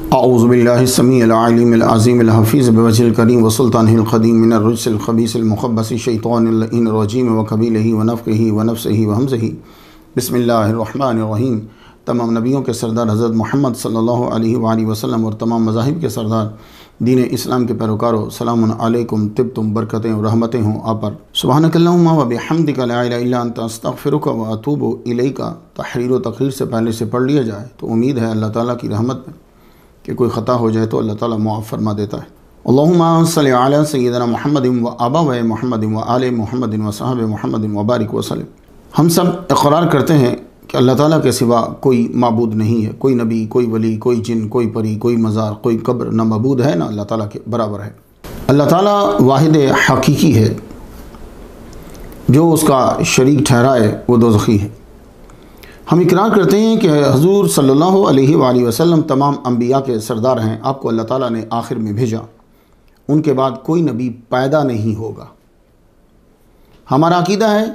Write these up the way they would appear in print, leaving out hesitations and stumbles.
औज़ुबिल्लाहिस्समीइल अलीमिल अज़ीमिल हफ़ीज़ बिवजहिल करीम व सुल्तानिल क़दीम मिनर रिज्सिल ख़बीसिल मुख़ब्बसिश शैतानिर लईनिर रजीम व क़बीलिही व नफ़्ख़िही व नफ़्सिही व हमज़िही बिस्मिल्लाहिर रहमानिर रहीम। तमाम नबियों के सरदार हज़रत मोहम्मद सल्लल्लाहु अलैहि वसल्लम और तमाम मज़ाहिब के सरदार दीन इस्लाम के पैरोकारों, सलामुन अलैकुम, तिब्तुम, बरकतें और रहमतें हों आप पर। सुब्हानकल्लाहुम्मा व बिहम्दिका ला इलाहा इल्ला अंता अस्तग़फिरुका व अतूबु इलैका। तहरीर व तक़रीर से पहले से पढ़ लिया जाए तो उम्मीद है अल्लाह ताला की रहमत में कि कोई ख़ता हो जाए तो अल्लाह ताला मुआफ़ फरमा देता है। अल्लाहुम्मा सल्लि अला सय्यिदिना मुहम्मदिन व अबवाए मुहम्मदिन व आले मुहम्मदिन व सहबे मुहम्मदिन व बारिक वसल्लम। हम सब इक़रार करते हैं कि अल्लाह ताला के सिवा कोई माबूद नहीं है, कोई नबी, कोई वली, कोई जिन, कोई परी, कोई मज़ार, कोई कब्र, न मबूद है न अल्लाह ताला के बराबर है। अल्लाह ताला वाहिद हकीकी है, जो उसका शरीक ठहराए वो दोज़खी है। हम इकरार करते हैं कि हज़ूर सल्लल्लाहु अलैहि वसल्लम तमाम अंबिया के सरदार हैं। आपको अल्लाह ताला ने आखिर में भेजा, उनके बाद कोई नबी पैदा नहीं होगा। हमारा अकीदा है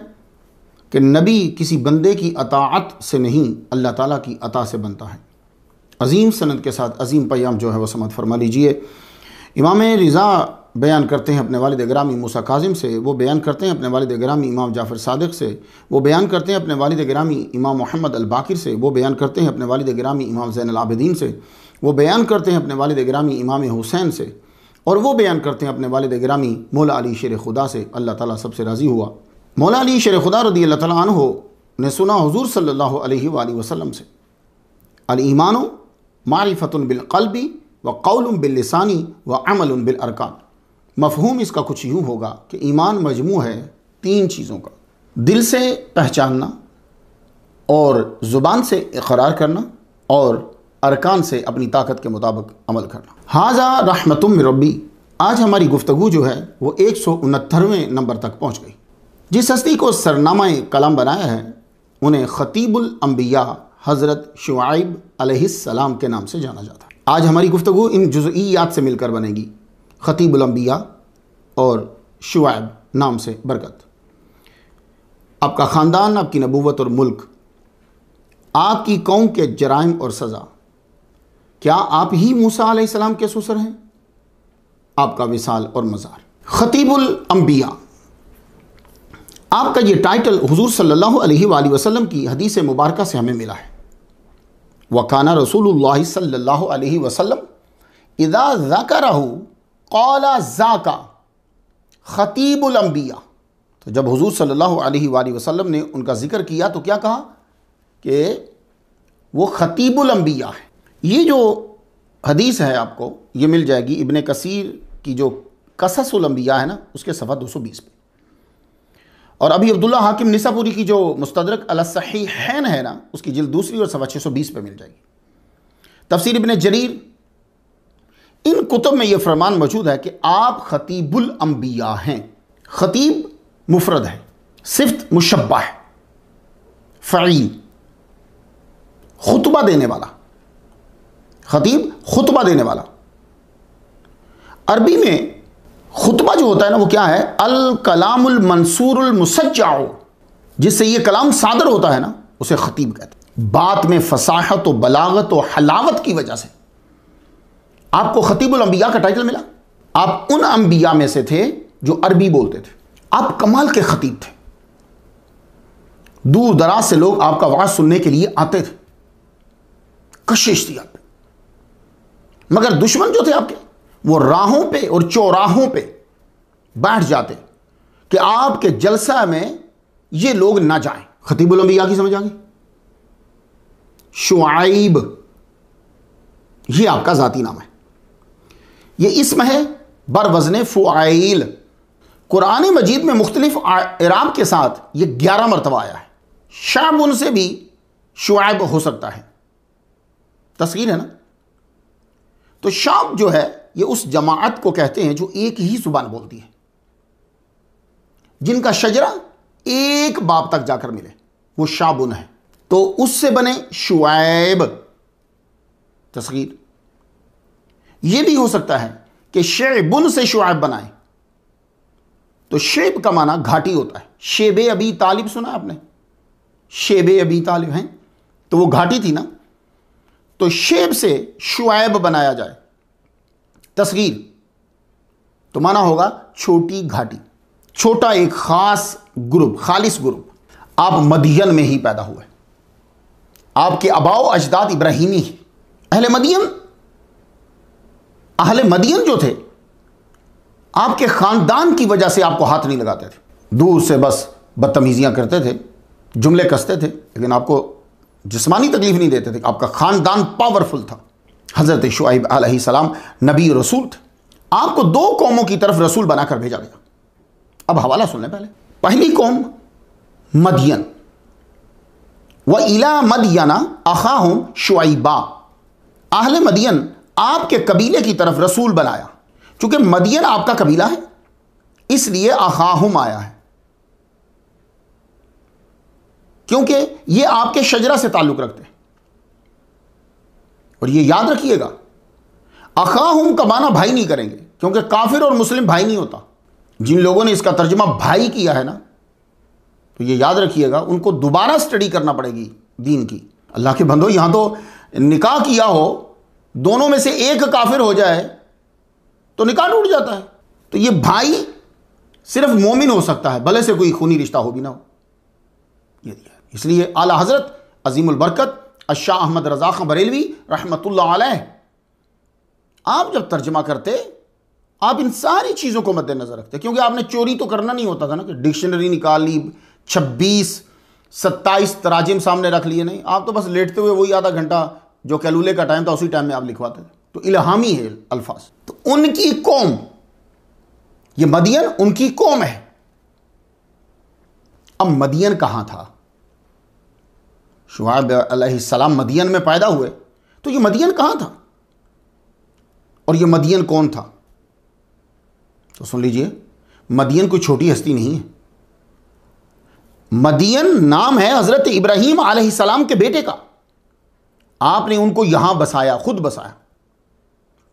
कि नबी किसी बंदे की अताअत से नहीं, अल्लाह ताला की अता से बनता है। अज़ीम सनद के साथ अज़ीम पैगाम जो है वह समझ फरमा लीजिए। इमाम रिज़ा बयान करते हैं अपने वालिद गिरामी मूसा काज़िम से, वो बयान करते हैं अपने वालिद गिरामी इमाम जाफ़र सादिक़ से, वो बयान करते हैं अपने वालिद गिरामी इमाम मोहम्मद अल बाकिर से, वो बयान करते हैं अपने वालिद गिरामी इमाम ज़ैनुल आबिदीन से, वो बयान करते हैं अपने वालिद गिरामी इमाम हुसैन से, और वो बयान करते हैं अपने वालिद गिरामी मौला अली शेर खुदा से। अल्लाह ताला सबसे राज़ी हुआ। मौला अली शेर खुदा रज़ी अल्लाह ताला अन्हु ने सुना हुज़ूर सल्लल्लाहु अलैहि वसल्लम से, अल ईमानु मारिफ़तुन बिल क़ल्बी व क़ौलुन बिल लिसानी व अमलुन बिल अरकान। मफ़हूम इसका कुछ यूँ होगा कि ईमान मजमू है तीन चीज़ों का: दिल से पहचानना और ज़ुबान से इक़रार करना और अरकान से अपनी ताकत के मुताबिक अमल करना। हाज़ा रहमतुम मिन रब्बी। आज हमारी गुफ्तगू जो है वो 169वें नंबर तक पहुँच गई। जिस हस्ती को सरनामाए कलाम बनाया है उन्हें ख़तीबुल अंबिया हज़रत शुआइब अलैहिस्सलाम के नाम से जाना जाता है। आज हमारी गुफ्तगू इन जुज़इयात से मिलकर बनेगी, ख़तीबुल अंबिया और शुआइब नाम से बरकत। आपका ख़ानदान, आपकी नबूवत और मुल्क, आपकी कौम के जराइम और सज़ा। क्या आप ही मूसा अलैहिस्सलाम के ससुर हैं? आपका विसाल और मज़ार। ख़तीबुल अंबिया, आपका ये टाइटल हुज़ूर सल्लल्लाहु अलैहि वसल्लम की हदीस मुबारका से हमें मिला है। वकाना रसूलुल्लाह सल्लल्लाहु अलैहि वसल्लम इज़ा ज़करहु क़ाला ज़ाका ख़तीबुल अंबिया। तो जब हुज़ूर सल्लल्लाहु अलैहि वसल्लम ने उनका ज़िक्र किया तो क्या कहा कि वो ख़तीबुल अंबिया है। ये जो हदीस है आपको ये मिल जाएगी इब्ने कसीर की जो क़ससुल अंबिया है ना, उसके सफ़ा 220 पे। और अभी अब्दुल्ला हाकिम निसापुरी की जो मुस्तदरक अला सहीहैन है ना, उसकी जिल्द दूसरी और सफ़ा 620 पे मिल जाएगी। तफसीर इब्ने जरीर, इन कुतुब में यह फरमान मौजूद है कि आप ख़तीबुल अंबिया हैं। ख़तीब मुफरद है, सिफ्त मुशब्बा है, फ़ईल खुतबा देने वाला। ख़तीब खुतबा देने वाला। अरबी में खुतबा जो होता है ना वो क्या है? अल कलामुल मंसूरुल मुसज्जाउ, जिससे ये कलाम सादर होता है ना उसे ख़तीब कहते हैं। बात में फसाहत व बलागत व हलावत की वजह से आपको ख़तीबुल अंबिया का टाइटल मिला। आप उन अंबिया में से थे जो अरबी बोलते थे। आप कमाल के ख़तीब थे। दूर दराज से लोग आपका वाज सुनने के लिए आते थे, कशिश थी आप पे। मगर दुश्मन जो थे आपके वो राहों पे और चौराहों पे बैठ जाते कि आपके जलसा में ये लोग ना जाएं। ख़तीबुल अंबिया की समझ आ गई? शुआइब ये आपका ज़ाती नाम है, ये इस्म है बरवज़्न फ़ुआइल। कुरान मजीद में मुख्तलिफ इराब के साथ ये 11 मरतबा आया है। शाबुन से भी शुआइब हो सकता है, तस्गीर है ना। तो शाब जो है ये उस जमाअत को कहते हैं जो एक ही जुबान बोलती है, जिनका शजरा एक बाप तक जाकर मिले, वो शाबुन है। तो उससे बने शुआइब, तस्गीर। ये भी हो सकता है कि शेबुन से शुआइब बनाए, तो शेब का माना घाटी होता है। शेबे अबी तालिब सुना आपने? शेबे अबी तालिब हैं तो वो घाटी थी ना, तो शेब से शुआइब बनाया जाए, तस्गीर तो माना होगा छोटी घाटी, छोटा एक खास ग्रुप, खालिस ग्रुप। आप मदियन में ही पैदा हुए, आपके अबाओ अजदाद इब्राहिमी ही। अहले मदियन जो थे, आपके खानदान की वजह से आपको हाथ नहीं लगाते थे, दूर से बस बदतमीजियां करते थे, जुमले कसते थे, लेकिन आपको जिस्मानी तकलीफ नहीं देते थे। आपका खानदान पावरफुल था। हज़रत शुआइब अलैहिस्सलाम नबी रसूल थे। आपको दो कौमों की तरफ रसूल बनाकर भेजा गया। अब हवाला सुन लें पहले। पहली कौम मदियन, व इला मदियना अखाहुम शुआइबा। अहले मदियन आपके कबीले की तरफ रसूल बनाया। चूंकि मदियन आपका कबीला है, इसलिए अखाहुम आया है, क्योंकि ये आपके शजरा से ताल्लुक रखते हैं। और ये याद रखिएगा, अखाहुम का माना भाई नहीं करेंगे, क्योंकि काफिर और मुस्लिम भाई नहीं होता। जिन लोगों ने इसका तर्जुमा भाई किया है ना, तो ये याद रखिएगा, उनको दोबारा स्टडी करना पड़ेगी दीन की। अल्लाह के बंदो, यहां तो निकाह किया हो, दोनों में से एक काफिर हो जाए तो निकाह टूट जाता है। तो ये भाई सिर्फ मोमिन हो सकता है, भले से कोई खूनी रिश्ता हो भी ना हो। ये दिया, इसलिए आला हजरत अजीमुल बरकत शाह अहमद रजा खां बरेलवी रहमतुल्लाह अलैह, आप जब तर्जमा करते, आप इन सारी चीज़ों को मद्देनजर रखते, क्योंकि आपने चोरी तो करना नहीं होता था ना, कि डिक्शनरी निकाल ली, 26-27 तराजिम सामने रख लिए, नहीं। आप तो बस लेटते हुए वही आधा घंटा जो कैलूले का टाइम था, उसी टाइम में आप लिखवाते थे। तो इल्हामी है अल्फाज। तो उनकी कौम, ये मदियन उनकी कौम है। अब मदियन कहां था? शुआइब अलैहिस्सलाम मदियन में पैदा हुए, तो ये मदियन कहां था और ये मदियन कौन था? तो सुन लीजिए, मदियन कोई छोटी हस्ती नहीं है। मदियन नाम है हजरत इब्राहीम अलैहिस्सलाम के बेटे का। आपने उनको यहां बसाया, खुद बसाया,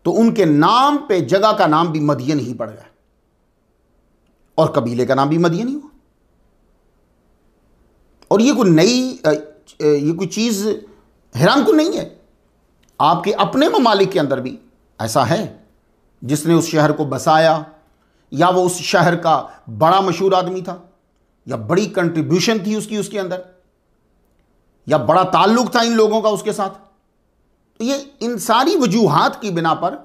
तो उनके नाम पे जगह का नाम भी मदियन ही पड़ गया और कबीले का नाम भी मदियन ही हुआ। और ये कोई नई, ये कोई चीज हैरान कुन नहीं है। आपके अपने ममालिक के अंदर भी ऐसा है, जिसने उस शहर को बसाया, या वो उस शहर का बड़ा मशहूर आदमी था, या बड़ी कंट्रीब्यूशन थी उसके अंदर, या बड़ा ताल्लुक था इन लोगों का उसके साथ। तो ये इन सारी वजूहात की बिना पर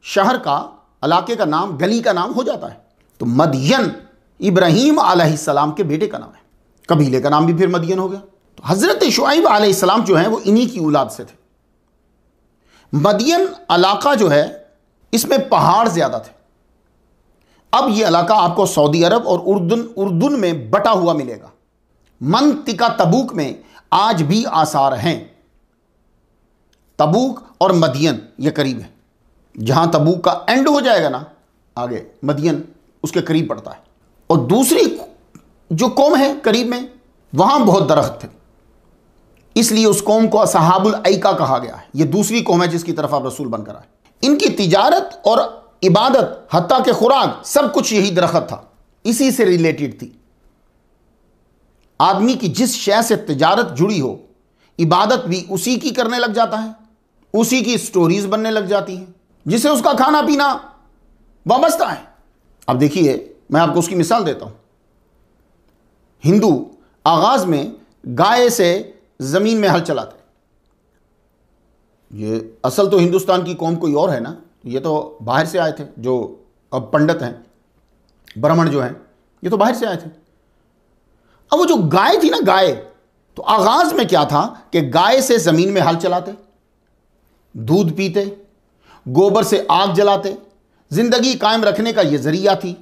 शहर का, इलाके का नाम, गली का नाम हो जाता है। तो मदियन इब्राहीम अलैहिस्सलाम के बेटे का नाम है, कबीले का नाम भी फिर मदियन हो गया। तो हजरत शुआइब अलैहिस्सलाम जो है वो इन्हीं की औलाद से थे। मदियन इलाका जो है, इसमें पहाड़ ज्यादा थे। अब ये इलाका आपको सऊदी अरब और उर्दुन में बटा हुआ मिलेगा। मंतिका तबूक में आज भी आसार हैं। तबूक और मदियन ये करीब है। जहां तबूक का एंड हो जाएगा ना, आगे मदियन उसके करीब पड़ता है। और दूसरी जो कौम है करीब में, वहां बहुत दरख्त थे, इसलिए उस कौम को असहाबुल ऐका कहा गया है। यह दूसरी कौम है जिसकी तरफ आप रसूल बनकर आए। इनकी तिजारत और इबादत, हत्ता के खुराक, सब कुछ यही दरख्त था, इसी से रिलेटेड थी। आदमी की जिस शय से तिजारत जुड़ी हो, इबादत भी उसी की करने लग जाता है, उसी की स्टोरीज बनने लग जाती हैं, जिसे उसका खाना पीना वाबस्ता है। अब देखिए, मैं आपको उसकी मिसाल देता हूं। हिंदू आगाज में गाय से जमीन में हल चलाते। ये असल तो हिंदुस्तान की कौम कोई और है ना, ये तो बाहर से आए थे, जो अब पंडित हैं, ब्राह्मण जो हैं, ये तो बाहर से आए थे। अब वो जो गाय थी ना, गाय, तो आगाज में क्या था कि गाय से जमीन में हल चलाते, दूध पीते, गोबर से आग जलाते, जिंदगी कायम रखने का यह जरिया थी।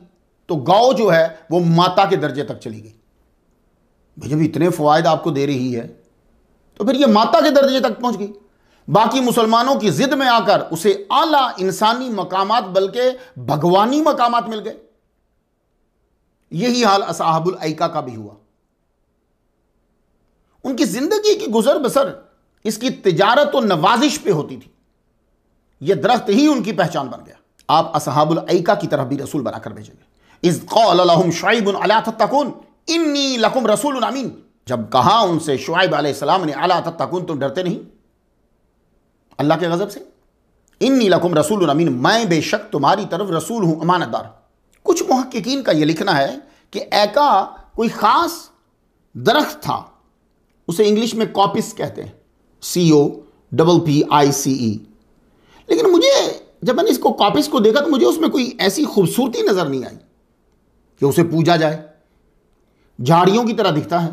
तो गौ जो है वो माता के दर्जे तक चली गई। भाई जब इतने फवायद आपको दे रही है, तो फिर यह माता के दर्जे तक पहुंच गई। बाकी मुसलमानों की जिद में आकर उसे आला इंसानी मकामात, बल्कि भगवानी मकामात मिल गए। यही हाल असहाबुल ऐका का भी हुआ। उनकी जिंदगी की गुजर बसर इसकी तिजारत और नवाजिश पे होती थी। यह दरख्त ही उनकी पहचान बन गया। आप असहाबुल ऐका की तरफ भी रसूल बनाकर भेजेंगे। इज़ क़ाल लहुम शुआइब अला तत्तकून इन्नी लकुम रसूलुन अमीन। जब कहा उनसे शुआइब अलैहिस्सलाम ने, अला तत्तकून, तुम डरते नहीं? अल्लाह के गज़ब से। इन्नी लकुम रसूलुन अमीन, मैं बेशक तुम्हारी तरफ रसूल हूं, अमानतदार। कुछ मुहक्किकीन का यह लिखना है कि ऐका कोई ख़ास दरख्त था, उसे इंग्लिश में कॉपिस कहते हैं, COPPICE। लेकिन मुझे जब मैंने इसको कॉपिस को देखा तो मुझे उसमें कोई ऐसी खूबसूरती नज़र नहीं आई कि उसे पूजा जाए। झाड़ियों की तरह दिखता है,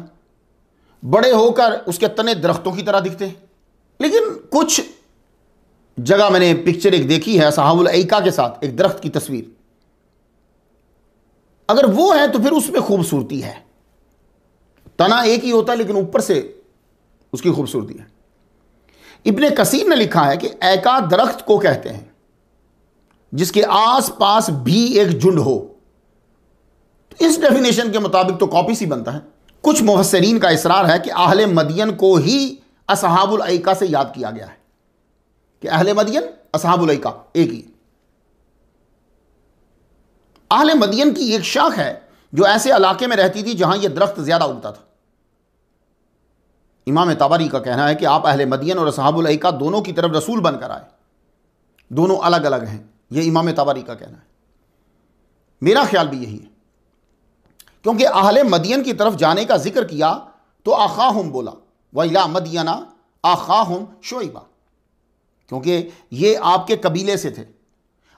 बड़े होकर उसके तने दरख्तों की तरह दिखते हैं। लेकिन कुछ जगह मैंने पिक्चर एक देखी है असहाबुल ऐका के साथ, एक दरख्त की तस्वीर, अगर वो है तो फिर उसमें खूबसूरती है। तना एक ही होता है लेकिन ऊपर से उसकी खूबसूरती है। इब्ने कसीर ने लिखा है कि ऐका दरख्त को कहते हैं जिसके आस पास भी एक झुंड हो। तो इस डेफिनेशन के मुताबिक तो कॉपिस ही बनता है। कुछ मुफस्सिरीन का इसरार है कि अहले मदियन को ही असहाबुल ऐका से याद किया गया है, कि अहले मदियन असहाबुल ऐका एक ही। अहले मदियन की एक शाख है जो ऐसे इलाके में रहती थी जहां यह दरख्त ज्यादा उगता था। इमाम तबरी का कहना है कि आप अहले मदियन और असहाबुल ऐका दोनों की तरफ रसूल बनकर आए, दोनों अलग अलग हैं, यह इमाम तबरी का कहना है। मेरा ख्याल भी यही है, क्योंकि अहले मदियन की तरफ जाने का जिक्र किया तो आखाहुम बोला, व इला मदियना आखाहुम शुइबा, क्योंकि ये आपके कबीले से थे।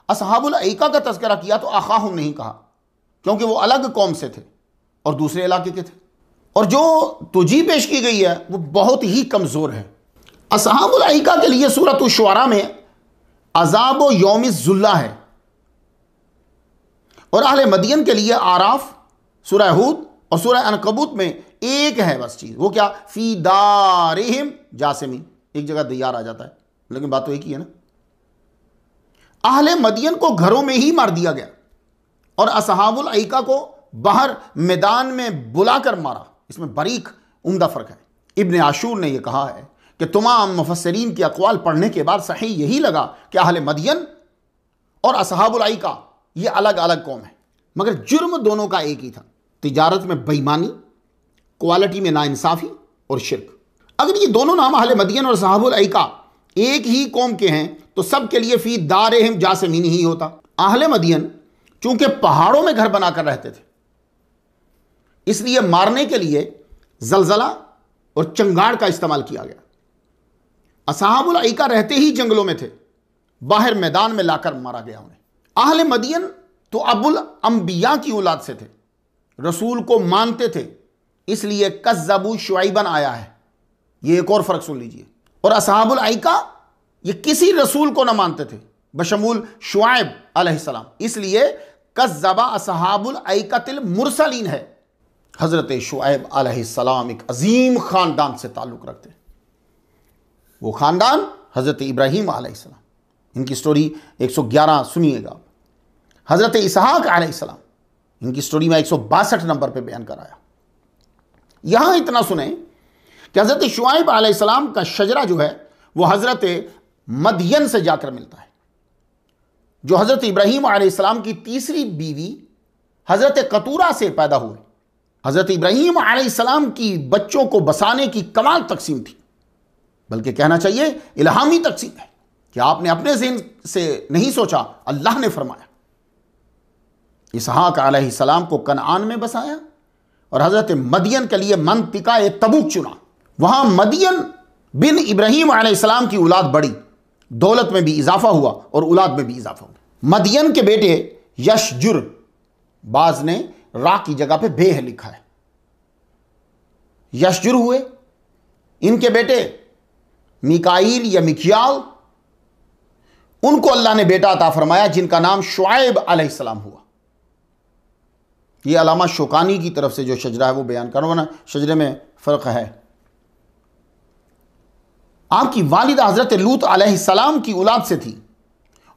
असहाबुल ऐका का तज़किरा किया तो आखाहुम नहीं कहा, क्योंकि वो अलग कौम से थे और दूसरे इलाके के थे। और जो तुजी पेश की गई है वो बहुत ही कमज़ोर है। असहाबुल ऐका के लिए सूरत शुअरा में अज़ाब व यौम ज़ुल्ला है, और अहले मदियन के लिए आराफ, सूरह हूद और सूरह अनकबूत में एक है बस चीज़, वो क्या, फी दारिहिम जासिमीन। एक जगह दियार आ जाता है लेकिन बात तो एक ही है ना। अहले मदियन को घरों में ही मार दिया गया और असहाबुल ऐका को बाहर मैदान में बुलाकर मारा। इसमें बारीक उम्दा फ़र्क है। इब्ने आशूर ने यह कहा है कि तमाम मुफस्सिरीन के अक़वाल पढ़ने के बाद सही यही लगा कि अहले मदियन और असहाबुल ऐका ये अलग अलग कौम है, मगर जुर्म दोनों का एक ही था, तिजारत में बेईमानी, क्वालिटी में नाइंसाफ़ी और शिर्क। अगर ये दोनों नाम अहले मदियन और असहाबुल ऐका एक ही कौम के हैं तो सब के लिए फी दारिहिम जासिमीन ही होता। अहले मदियन चूंकि पहाड़ों में घर बनाकर रहते थे, इसलिए मारने के लिए जलजला और चंगाड़ का इस्तेमाल किया गया। असहाबुल ऐका रहते ही जंगलों में थे, बाहर मैदान में लाकर मारा गया उन्हें। अहले मदियन तो अबुल अंबिया की औलाद से थे, रसूल को मानते थे, इसलिए कज़्ज़बू शुआइबन आया है। यह एक और फर्क सुन लीजिए। और असहाबुल ऐका ये किसी रसूल को ना मानते थे बशमूल शुआइब अलैहिस्सलाम, इसलिए कज़्ज़बा असहाबुल ऐकतिल मुरसलीन है। हज़रत शुआइब अलैहिस्सलाम एक अजीम ख़ानदान से ताल्लुक़ रखते हैं। वो ख़ानदान हज़रत इब्राहीम अलैहिस्सलाम, इनकी स्टोरी 111 सुनिएगा। हज़रत इसहाक़ अलैहिस्सलाम, इनकी स्टोरी में 162 नंबर पे बयान कराया। यहाँ इतना सुने कि हज़रत शुआइब अलैहिस्सलाम का शजरा जो है वो हज़रत मदियन से जाकर मिलता है, जो हज़रत इब्राहीम अलैहिस्सलाम की तीसरी बीवी हज़रत कतूरा से पैदा हुए। हज़रत इब्राहीम अलैहिस्सलाम की बच्चों को बसाने की कमाल तकसीम थी, बल्कि कहना चाहिए इल्हामी तकसीम है कि आपने अपने ज़हन से नहीं सोचा, अल्लाह ने फरमाया। इसहाक़ अलैहिस्सलाम को कनान में बसाया और हज़रत मदियन के लिए मंतिका तबूक चुना। वहाँ मदियन बिन इब्राहीम अलैहिस्सलाम की औलाद बढ़ी, दौलत में भी इजाफा हुआ और औलाद में भी इजाफा हुआ। मदियन के बेटे यशजुर, बाज ने रा की जगह पे बेह लिखा है, यशजुर हुए। इनके बेटे मिकाईल या मिकियाल, उनको अल्लाह ने बेटा अता फरमाया जिनका नाम शुआइब अलैहिस्सलाम हुआ। यह अलामा शौकानी की तरफ से जो शजरा है वो बयान करो ना, शजरे में फ़र्क है। आपकी वालिदा हज़रत लूत अलैहिस्सलाम की औलाद से थी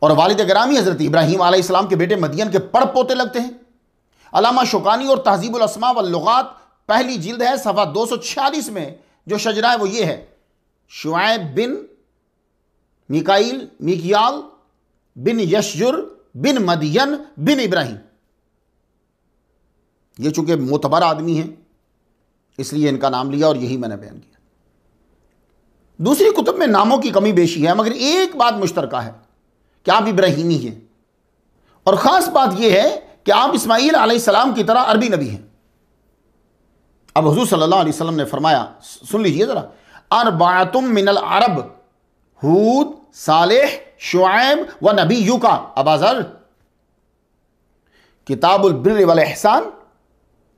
और वालिद गिरामी हज़रत इब्राहीम अलैहिस्सलाम के बेटे मदियन के पड़ पोते लगते हैं। अलामा शौकानी और तहज़ीबुल अस्मा वल लुगात पहली जिल्द है, सफ़ा 246 में जो शजरा है वो ये है, शुआइब बिन मिकाईल मिकियाल बिन यशजुर बिन मदियन बिन इब्राहीम। ये चूंकि मोतबर आदमी हैं इसलिए इनका नाम लिया और यही मैंने बयान किया। दूसरी कुतुब में नामों की कमी बेशी है, मगर एक बात मुश्तरका है कि आप इब्राहीमी हैं, और ख़ास बात यह है कि आप इस्माईल अलैहिस्सलाम की तरह अरबी नबी हैं। अब हुजूर सल्लल्लाहु अलैहि वसल्लम ने फरमाया, सुन लीजिए ज़रा, अरबाअतुम मिनल अरब हूद सालेह शुआइब व नबियुका अबा ज़र। किताबुल बिर्र वल इहसान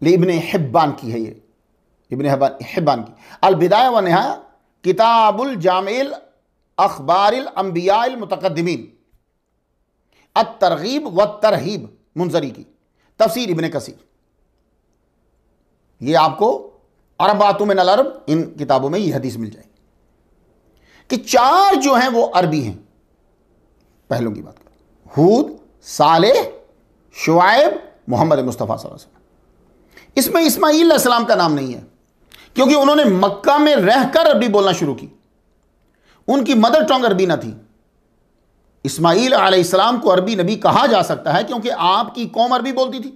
इब्न हिब्बान की है, ये इब्न हिब्बान की। अल बिदाया व निहाया किताबुल जामिल अखबारिल अंबियाइल मुतकद्दिमीन अत तरगीब व तरहीब मुंजरी की। तफसीर इब्न कसीर। ये आपको अरबातुम मिनल अरब इन किताबों में ये हदीस मिल जाएगी कि 4 जो हैं वो अरबी हैं। पहलों की बात करें, हूद सालेह शुआइब मोहम्मद मुस्तफ़ा सल्लल्लाहु अलैहि वसल्लम। इसमें इस्माईल अलैहिस्सलाम का नाम नहीं है, क्योंकि उन्होंने मक्का में रहकर अरबी बोलना शुरू की, उनकी मदर टंग अरबी ना थी। इस्माईल अलैहिस्सलाम को अरबी नबी कहा जा सकता है क्योंकि आपकी कौम अरबी बोलती थी,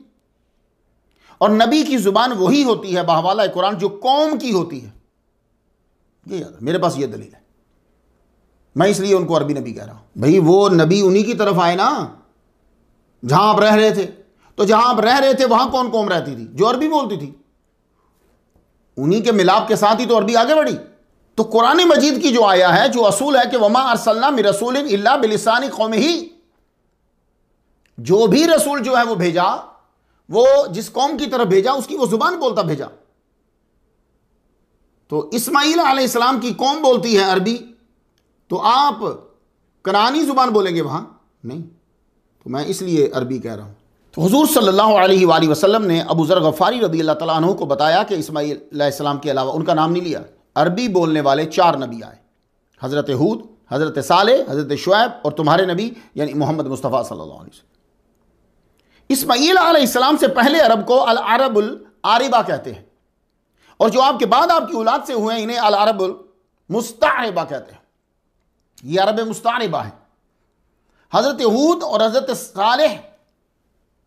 और नबी की जुबान वही होती है बाहवाला कुरान जो कौम की होती है। ये याद है, मेरे पास ये दलील है, मैं इसलिए उनको अरबी नबी कह रहा हूं। भाई वो नबी उन्हीं की तरफ आए ना जहां आप रह रहे थे। तो जहां आप रह रहे थे वहां कौन कौम रहती थी? जो अरबी बोलती थी। उन्हीं के मिलाप के साथ ही तो अरबी आगे बढ़ी। तो कुरान मजीद की जो आया है, जो असूल है कि वमा अरसलना मिन रसूलिन इल्ला बिलिसानी कौमिही, जो भी रसूल जो है वो भेजा, वो जिस कौम की तरफ भेजा उसकी वो जुबान बोलता भेजा। तो इस्माईल अलैहिस्सलाम की कौम बोलती है अरबी, तो आप कनानी जुबान बोलेंगे वहां नहीं। तो मैं इसलिए अरबी कह रहा हूं। तो हुजूर सल्लल्लाहु अलैहि वसल्लम ने अबू ज़र गफ़ारी रज़ी अल्लाह तआला अन्हु को बताया कि इस्माईल अलैहिस्सलाम के अलावा उनका नाम नहीं लिया। अरबी बोलने वाले 4 नबी आए, हज़रत हूद, हज़रत सालेह, हज़रत शुआइब और तुम्हारे नबी यानी मोहम्मद मुस्तफ़ा सल्लल्लाहु अलैहि वसल्लम। इस्माईल अलैहिस्सलाम से पहले अरब को अल अरबुल आरिबा कहते हैं, और जो आपके बाद आपकी औलाद से हुए इन्हें अल अरबुल मुस्तारिबा कहते हैं। ये अरब मुस्तारिबा है। हज़रत हूद और हज़रत सालेह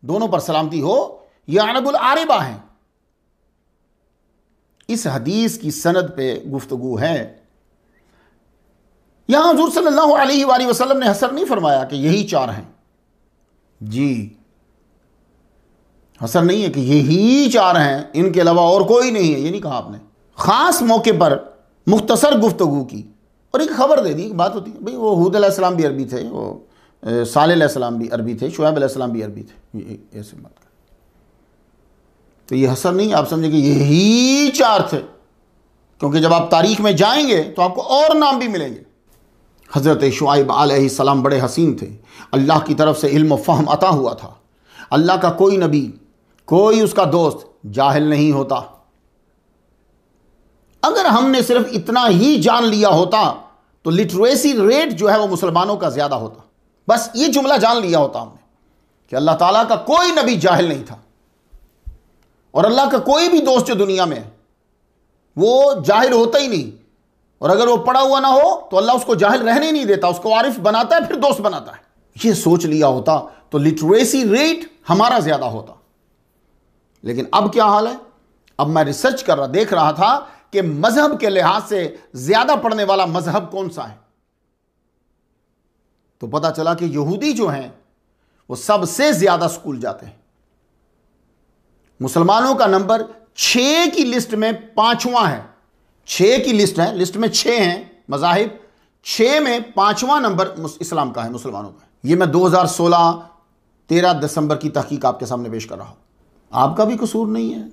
दोनों पर सलामती हो, यह अरबुल आरिबा है। इस हदीस की सनद पे गुफ्तगू है। यहां हुज़ूर सल्लल्लाहु अलैहि वसल्लम ने हसर नहीं फरमाया कि यही 4 हैं। जी, हसर नहीं है कि यही 4 हैं, इनके अलावा और कोई नहीं है, ये नहीं कहा आपने। खास मौके पर मुख्तसर गुफ्तगू की और एक खबर दे दी। बात होती है भाई वो हूद अलैहिस्सलाम भी अरबी थे, वो सालेह अलैहिस्सलाम भी अरबी थे, शुआइब अलैहिस्सलाम भी अरबी थे, ऐसे बात कर। तो ये हसर नहीं, आप समझे कि यही 4 थे, क्योंकि जब आप तारीख में जाएंगे तो आपको और नाम भी मिलेंगे। हज़रत शुआइब अलैहिस्सलाम बड़े हसीन थे, अल्लाह की तरफ से इल्म फ़हम अता हुआ था। अल्लाह का कोई नबी, कोई उसका दोस्त जाहिल नहीं होता। अगर हमने सिर्फ इतना ही जान लिया होता तो लिटरेसी रेट जो है वो मुसलमानों का ज़्यादा होता। बस ये जुमला जान लिया होता हमने कि अल्लाह ताला का कोई नबी जाहिल नहीं था, और अल्लाह का कोई भी दोस्त जो दुनिया में है वो जाहिल होता ही नहीं, और अगर वो पढ़ा हुआ ना हो तो अल्लाह उसको जाहिल रहने नहीं देता, उसको आरिफ बनाता है, फिर दोस्त बनाता है। ये सोच लिया होता तो लिटरेसी रेट हमारा ज़्यादा होता। लेकिन अब क्या हाल है? अब मैं रिसर्च कर रहा, देख रहा था कि मजहब के लिहाज से ज़्यादा पढ़ने वाला मजहब कौन सा है। तो पता चला कि यहूदी जो हैं वो सबसे ज़्यादा स्कूल जाते हैं। मुसलमानों का नंबर 6 की लिस्ट में 5वां है। 6 की लिस्ट है, लिस्ट में 6 हैं मज़ाहिब, 6 में 5वां नंबर इस्लाम का है, मुसलमानों का। ये मैं 2016 13 दिसंबर की तहकीक आपके सामने पेश कर रहा हूं। आपका भी कसूर नहीं है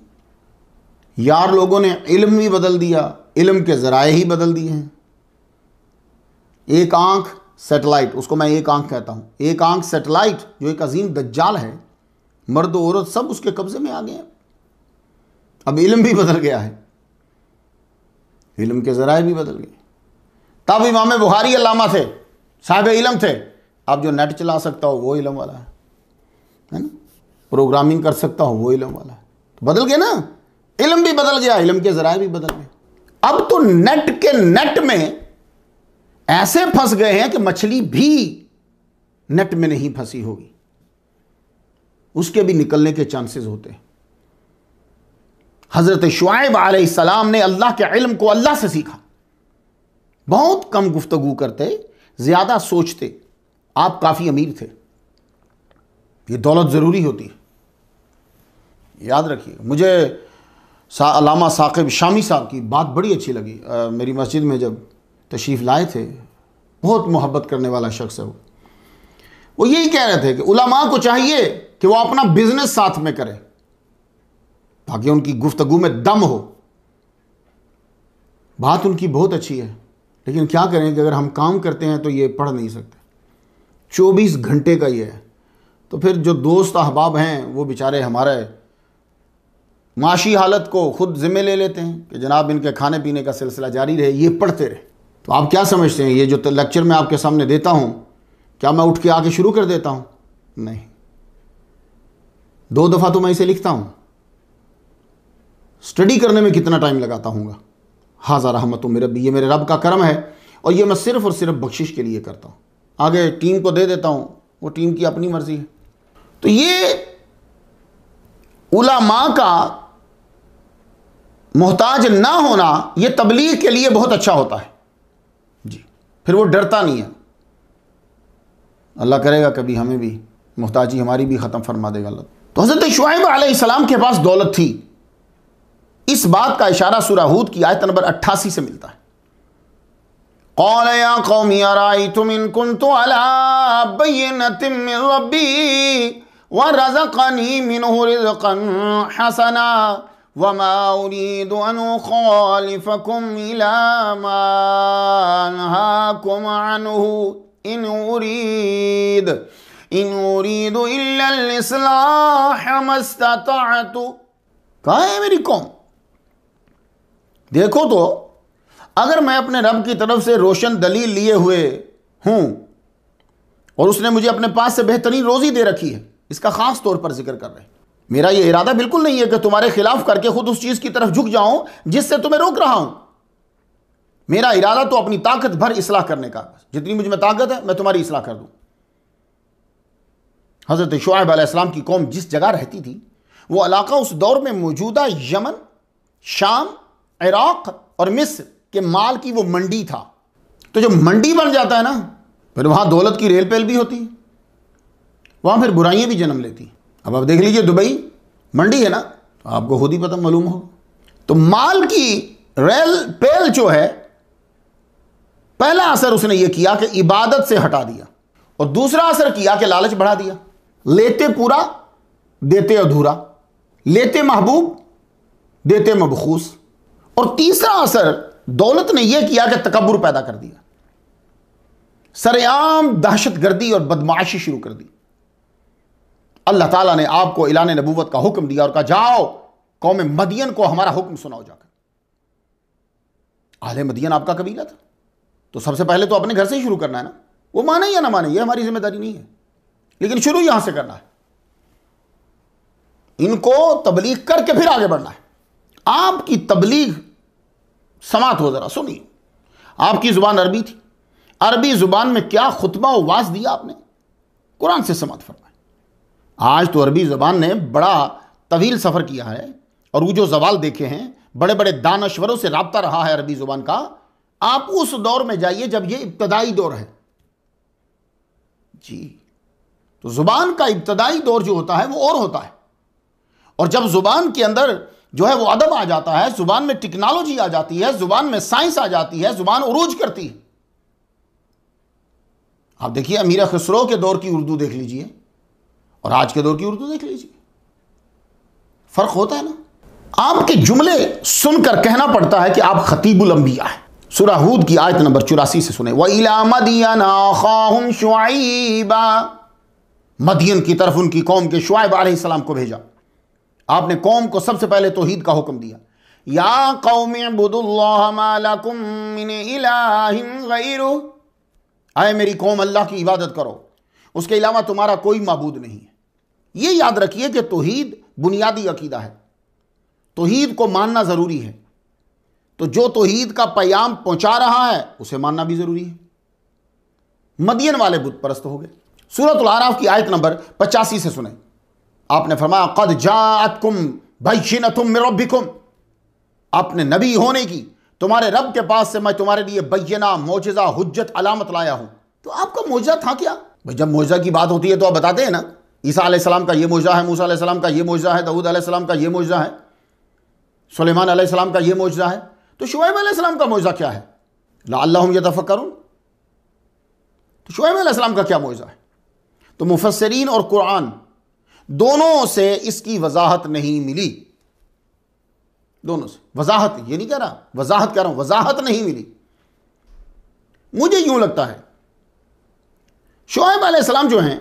यार, लोगों ने इल्म भी बदल दिया, इल्म के ज़राए ही बदल दिए हैं। एक आंख सैटेलाइट, उसको मैं एक आंख कहता हूं, एक आंख सैटेलाइट जो एक अजीम दज्जाल है, मर्द औरत सब उसके कब्जे में आ गए हैं। अब इल्म भी बदल गया है, इल्म के ज़राए भी बदल गए। तब इमाम बुखारी अल्लामा थे, साहिब इल्म थे। अब जो नेट चला सकता हो वो इल्म वाला है ना, प्रोग्रामिंग कर सकता हो वो इल्म वाला है। तो बदल गए ना, इल्म भी बदल गया, इल्म के ज़राए भी बदल गए। अब तो नेट के नेट में ऐसे फंस गए हैं कि मछली भी नेट में नहीं फंसी होगी, उसके भी निकलने के चांसेस होते हैं। हज़रत शुआइब अलैहिस्सलाम ने अल्लाह के इल्म को अल्लाह से सीखा, बहुत कम गुफ्तगू करते, ज़्यादा सोचते। आप काफ़ी अमीर थे। ये दौलत ज़रूरी होती है, याद रखिएगा। मुझे अल्लामा साकिब शामी साहब की बात बड़ी अच्छी लगी। मेरी मस्जिद में जब तशरीफ़ लाए थे, बहुत मोहब्बत करने वाला शख्स है वो यही कह रहे थे कि उलमा को चाहिए कि वो अपना बिजनेस साथ में करें ताकि उनकी गुफ्तगू में दम हो। बात उनकी बहुत अच्छी है, लेकिन क्या करें कि अगर हम काम करते हैं तो ये पढ़ नहीं सकते। 24 घंटे का ये है। तो फिर जो दोस्त अहबाब हैं वो बेचारे हमारे माशी हालत को खुद ज़िम्मे ले लेते हैं कि जनाब इनके खाने पीने का सिलसिला जारी रहे, ये पढ़ते रहे। तो आप क्या समझते हैं, ये जो लेक्चर मैं आपके सामने देता हूँ, क्या मैं उठ के आके शुरू कर देता हूँ? नहीं, 2 दफ़ा तो मैं इसे लिखता हूँ। स्टडी करने में कितना टाइम लगाता हूँगा। हाज़ा रहमत मेरे रब्बी, ये मेरे रब का करम है और ये मैं सिर्फ़ और सिर्फ बख्शिश के लिए करता हूँ। आगे टीम को दे देता हूँ, वो टीम की अपनी मर्ज़ी है। तो ये उलमा का मोहताज ना होना ये तबलीग के लिए बहुत अच्छा होता है जी। फिर वो डरता नहीं है। अल्लाह करेगा कभी हमें भी मोहताजी हमारी भी ख़त्म फरमा देगा अल्लाह। तो हज़रत शुआइब अलैहिस्सलाम के पास दौलत थी। इस बात का इशारा सूरह हूद की आयत नंबर 88 से मिलता है। क़ाल या क़ौमी अरायतुम इन कुन्तु अला बय्यिनतिम मिन रब्बी व रज़क़नी मिन्हु रिज़क़न हसना व मा उरीदु अन उख़ालिफ़कुम इला मा अनहाकुम अन्हु इन उरीदु इल्ला अल-इस्लाह मस्ततअतु। कहाँ है मेरी कौम? देखो तो अगर मैं अपने रब की तरफ से रोशन दलील लिए हुए हूं और उसने मुझे अपने पास से बेहतरीन रोजी दे रखी है, इसका खास तौर पर जिक्र कर रहे हैं। मेरा यह इरादा बिल्कुल नहीं है कि तुम्हारे खिलाफ करके खुद उस चीज की तरफ झुक जाऊं जिससे तुम्हें रोक रहा हूं। मेरा इरादा तो अपनी ताकत भर इस्लाह करने का, जितनी मुझ में ताकत है मैं तुम्हारी इस्लाह कर दूं। हजरत शुआइब अलैहिस्सलाम की कौम जिस जगह रहती थी वो इलाका उस दौर में मौजूदा यमन, शाम, इराक और मिस्र के माल की वो मंडी था। तो जब मंडी बन जाता है ना, फिर वहां दौलत की रेल पेल भी होती है, वहां फिर बुराइयां भी जन्म लेती। अब आप देख लीजिए, दुबई मंडी है ना, तो आपको खुद ही पता मालूम हो। तो माल की रेल पेल जो है, पहला असर उसने ये किया कि इबादत से हटा दिया, और दूसरा असर किया कि लालच बढ़ा दिया। लेते पूरा देते अधूरा, लेते महबूब देते मबखूस। और तीसरा असर दौलत ने यह किया कि तकब्बुर पैदा कर दिया, सरेआम दहशतगर्दी और बदमाशी शुरू कर दी। अल्लाह ताला ने आपको इलान नबूवत का हुक्म दिया और कहा जाओ कौम मदियन को हमारा हुक्म सुनाओ जाकर। आहले मदियन आपका कबीला था, तो सबसे पहले तो अपने घर से ही शुरू करना है ना। वो माने या ना माने ये हमारी जिम्मेदारी नहीं है, लेकिन शुरू यहां से करना है। इनको तबलीग करके फिर आगे बढ़ना है। आपकी तबलीग समात हो, जरा सुनिए। आपकी जुबान अरबी थी, अरबी जुबान में क्या खुतबा और वाज दिया आपने, कुरान से समात फरमाए। आज तो अरबी जुबान ने बड़ा तवील सफर किया है और वो जो जवाल देखे हैं, बड़े बड़े दानश्वरों से राब्ता रहा है अरबी जुबान का। आप उस दौर में जाइए जब ये इब्तदाई दौर है जी। तो जुबान का इब्तदाई दौर जो होता है वो और होता है, और जब जुबान के अंदर जो है वो अदब आ जाता है, जुबान में टेक्नोलॉजी आ जाती है, जुबान में साइंस आ जाती है, जुबान उरूज करती है। आप देखिए अमीर खुसरो के दौर की उर्दू देख लीजिए और आज के दौर की उर्दू देख लीजिए, फर्क होता है ना। आपके जुमले सुनकर कहना पड़ता है कि आप खतीबुल अंबिया हैं। सूरह हूद की आयत नंबर 84 से सुने, व इला मदियन अखाहुम शुआइबा, मदियन की तरफ उनकी कौम के शुआइब अलैहिस्सलाम को भेजा। आपने कौम को सबसे पहले तौहीद का हुक्म दिया। या कौम इब्दुल्लाह मा लकुम मिन इलाहिन गैरुह, आए मेरी कौम अल्लाह की इबादत करो, उसके अलावा तुम्हारा कोई माबूद नहीं है। यह याद रखिए कि तौहीद बुनियादी अकीदा है, तौहीद को मानना जरूरी है। तो जो तौहीद का पैगाम पहुंचा रहा है उसे मानना भी जरूरी है। मदियन वाले बुत परस्त हो गए। सूरह आराफ की आयत नंबर 85 से सुने, आपने फरमाया कद जाअतकुम बय्यिनतुम मिन रब्बिकुम, अपने नबी होने की तुम्हारे रब के पास से मैं तुम्हारे लिए बैयना, मोजज़ा, हुज्जत, अलामत लाया हूं। तो आपका मोजज़ा था क्या भाई? जब मोजज़ा की बात होती है तो आप बताते हैं ना, ईसा अलैहिस्सलाम का ये मोजज़ा है, मूसा अलैहिस्सलाम का ये मोजज़ा है, दाऊद अलैहिस्सलाम का ये मोजज़ा है, सुलेमान अलैहिस्सलाम का ये मोजज़ा है। तो शुआइब अलैहिस्सलाम का मोजज़ा क्या है? लअल्लहुम यतफक्करून। तो शुआइब अलैहिस्सलाम का क्या मोजज़ा है? तो मुफस्सिरीन और कुरान दोनों से इसकी वजाहत नहीं मिली। दोनों से वजाहत, ये नहीं कह रहा, वजाहत कह रहा हूं, वजाहत नहीं मिली। मुझे यूं लगता है शुआइब अलैहिस्सलाम जो हैं,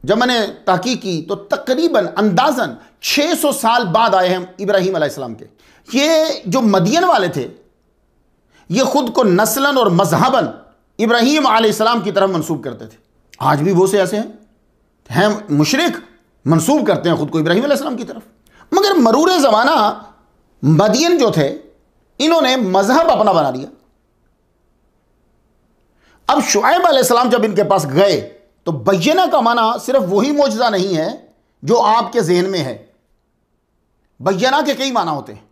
जब मैंने तहकीक की तो तकरीबन अंदाजन 600 साल बाद आए हैं इब्राहीम अलैहिस्सलाम के। ये जो मदियन वाले थे, ये खुद को नस्लन और मजहबन इब्राहीम अलैहिस्सलाम की तरफ मंसूब करते थे। आज भी बहुत से ऐसे हैं मुशरिक, मंसूब करते हैं खुद को इब्राहीम अलैहिस्सलाम की तरफ। मगर मरूर ज़माना मदियन जो थे, इन्होंने मजहब अपना बना लिया। अब शुआइब अलैहिस्सलाम जब इनके पास गए तो बैयना का माना सिर्फ वही मौजज़ा नहीं है जो आपके ज़हन में है। बैयना के कई माना होते हैं।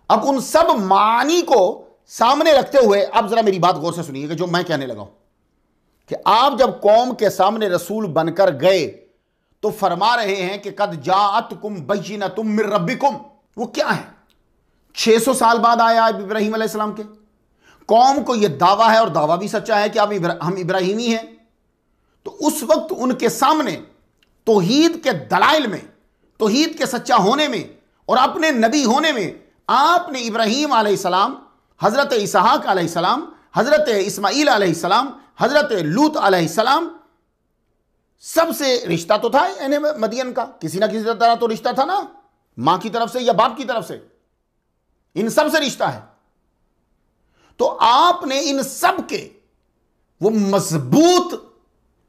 अब उन सब मानी को सामने रखते हुए अब जरा मेरी बात गौर से सुनिएगा जो मैं कहने लगा हूं कि आप जब कौम के सामने रसूल बनकर गए तो फरमा रहे हैं कि कद जाअतकुम बैयिनतुम मिर रब्बिकुम। वो क्या है? 600 साल बाद आया इब्राहीम अलैहिस्सलाम के। कौम को यह दावा है और दावा भी सच्चा है कि हम इब्राहीमी हैं। तो उस वक्त उनके सामने तौहीद के दलाइल में, तौहीद के सच्चा होने में और अपने नबी होने में आपने इब्राहीम अलैहिस्सलाम, हजरत इसहाक अलैहिस्सलाम, हजरत इस्माईल अलैहिस्सलाम, हजरत लूत अलैहिस्सलाम, सबसे रिश्ता तो था यानी मदियन का, किसी ना किसी तरह तो रिश्ता था ना, मां की तरफ से या बाप की तरफ से, इन सब से रिश्ता है। तो आपने इन सब के वो मजबूत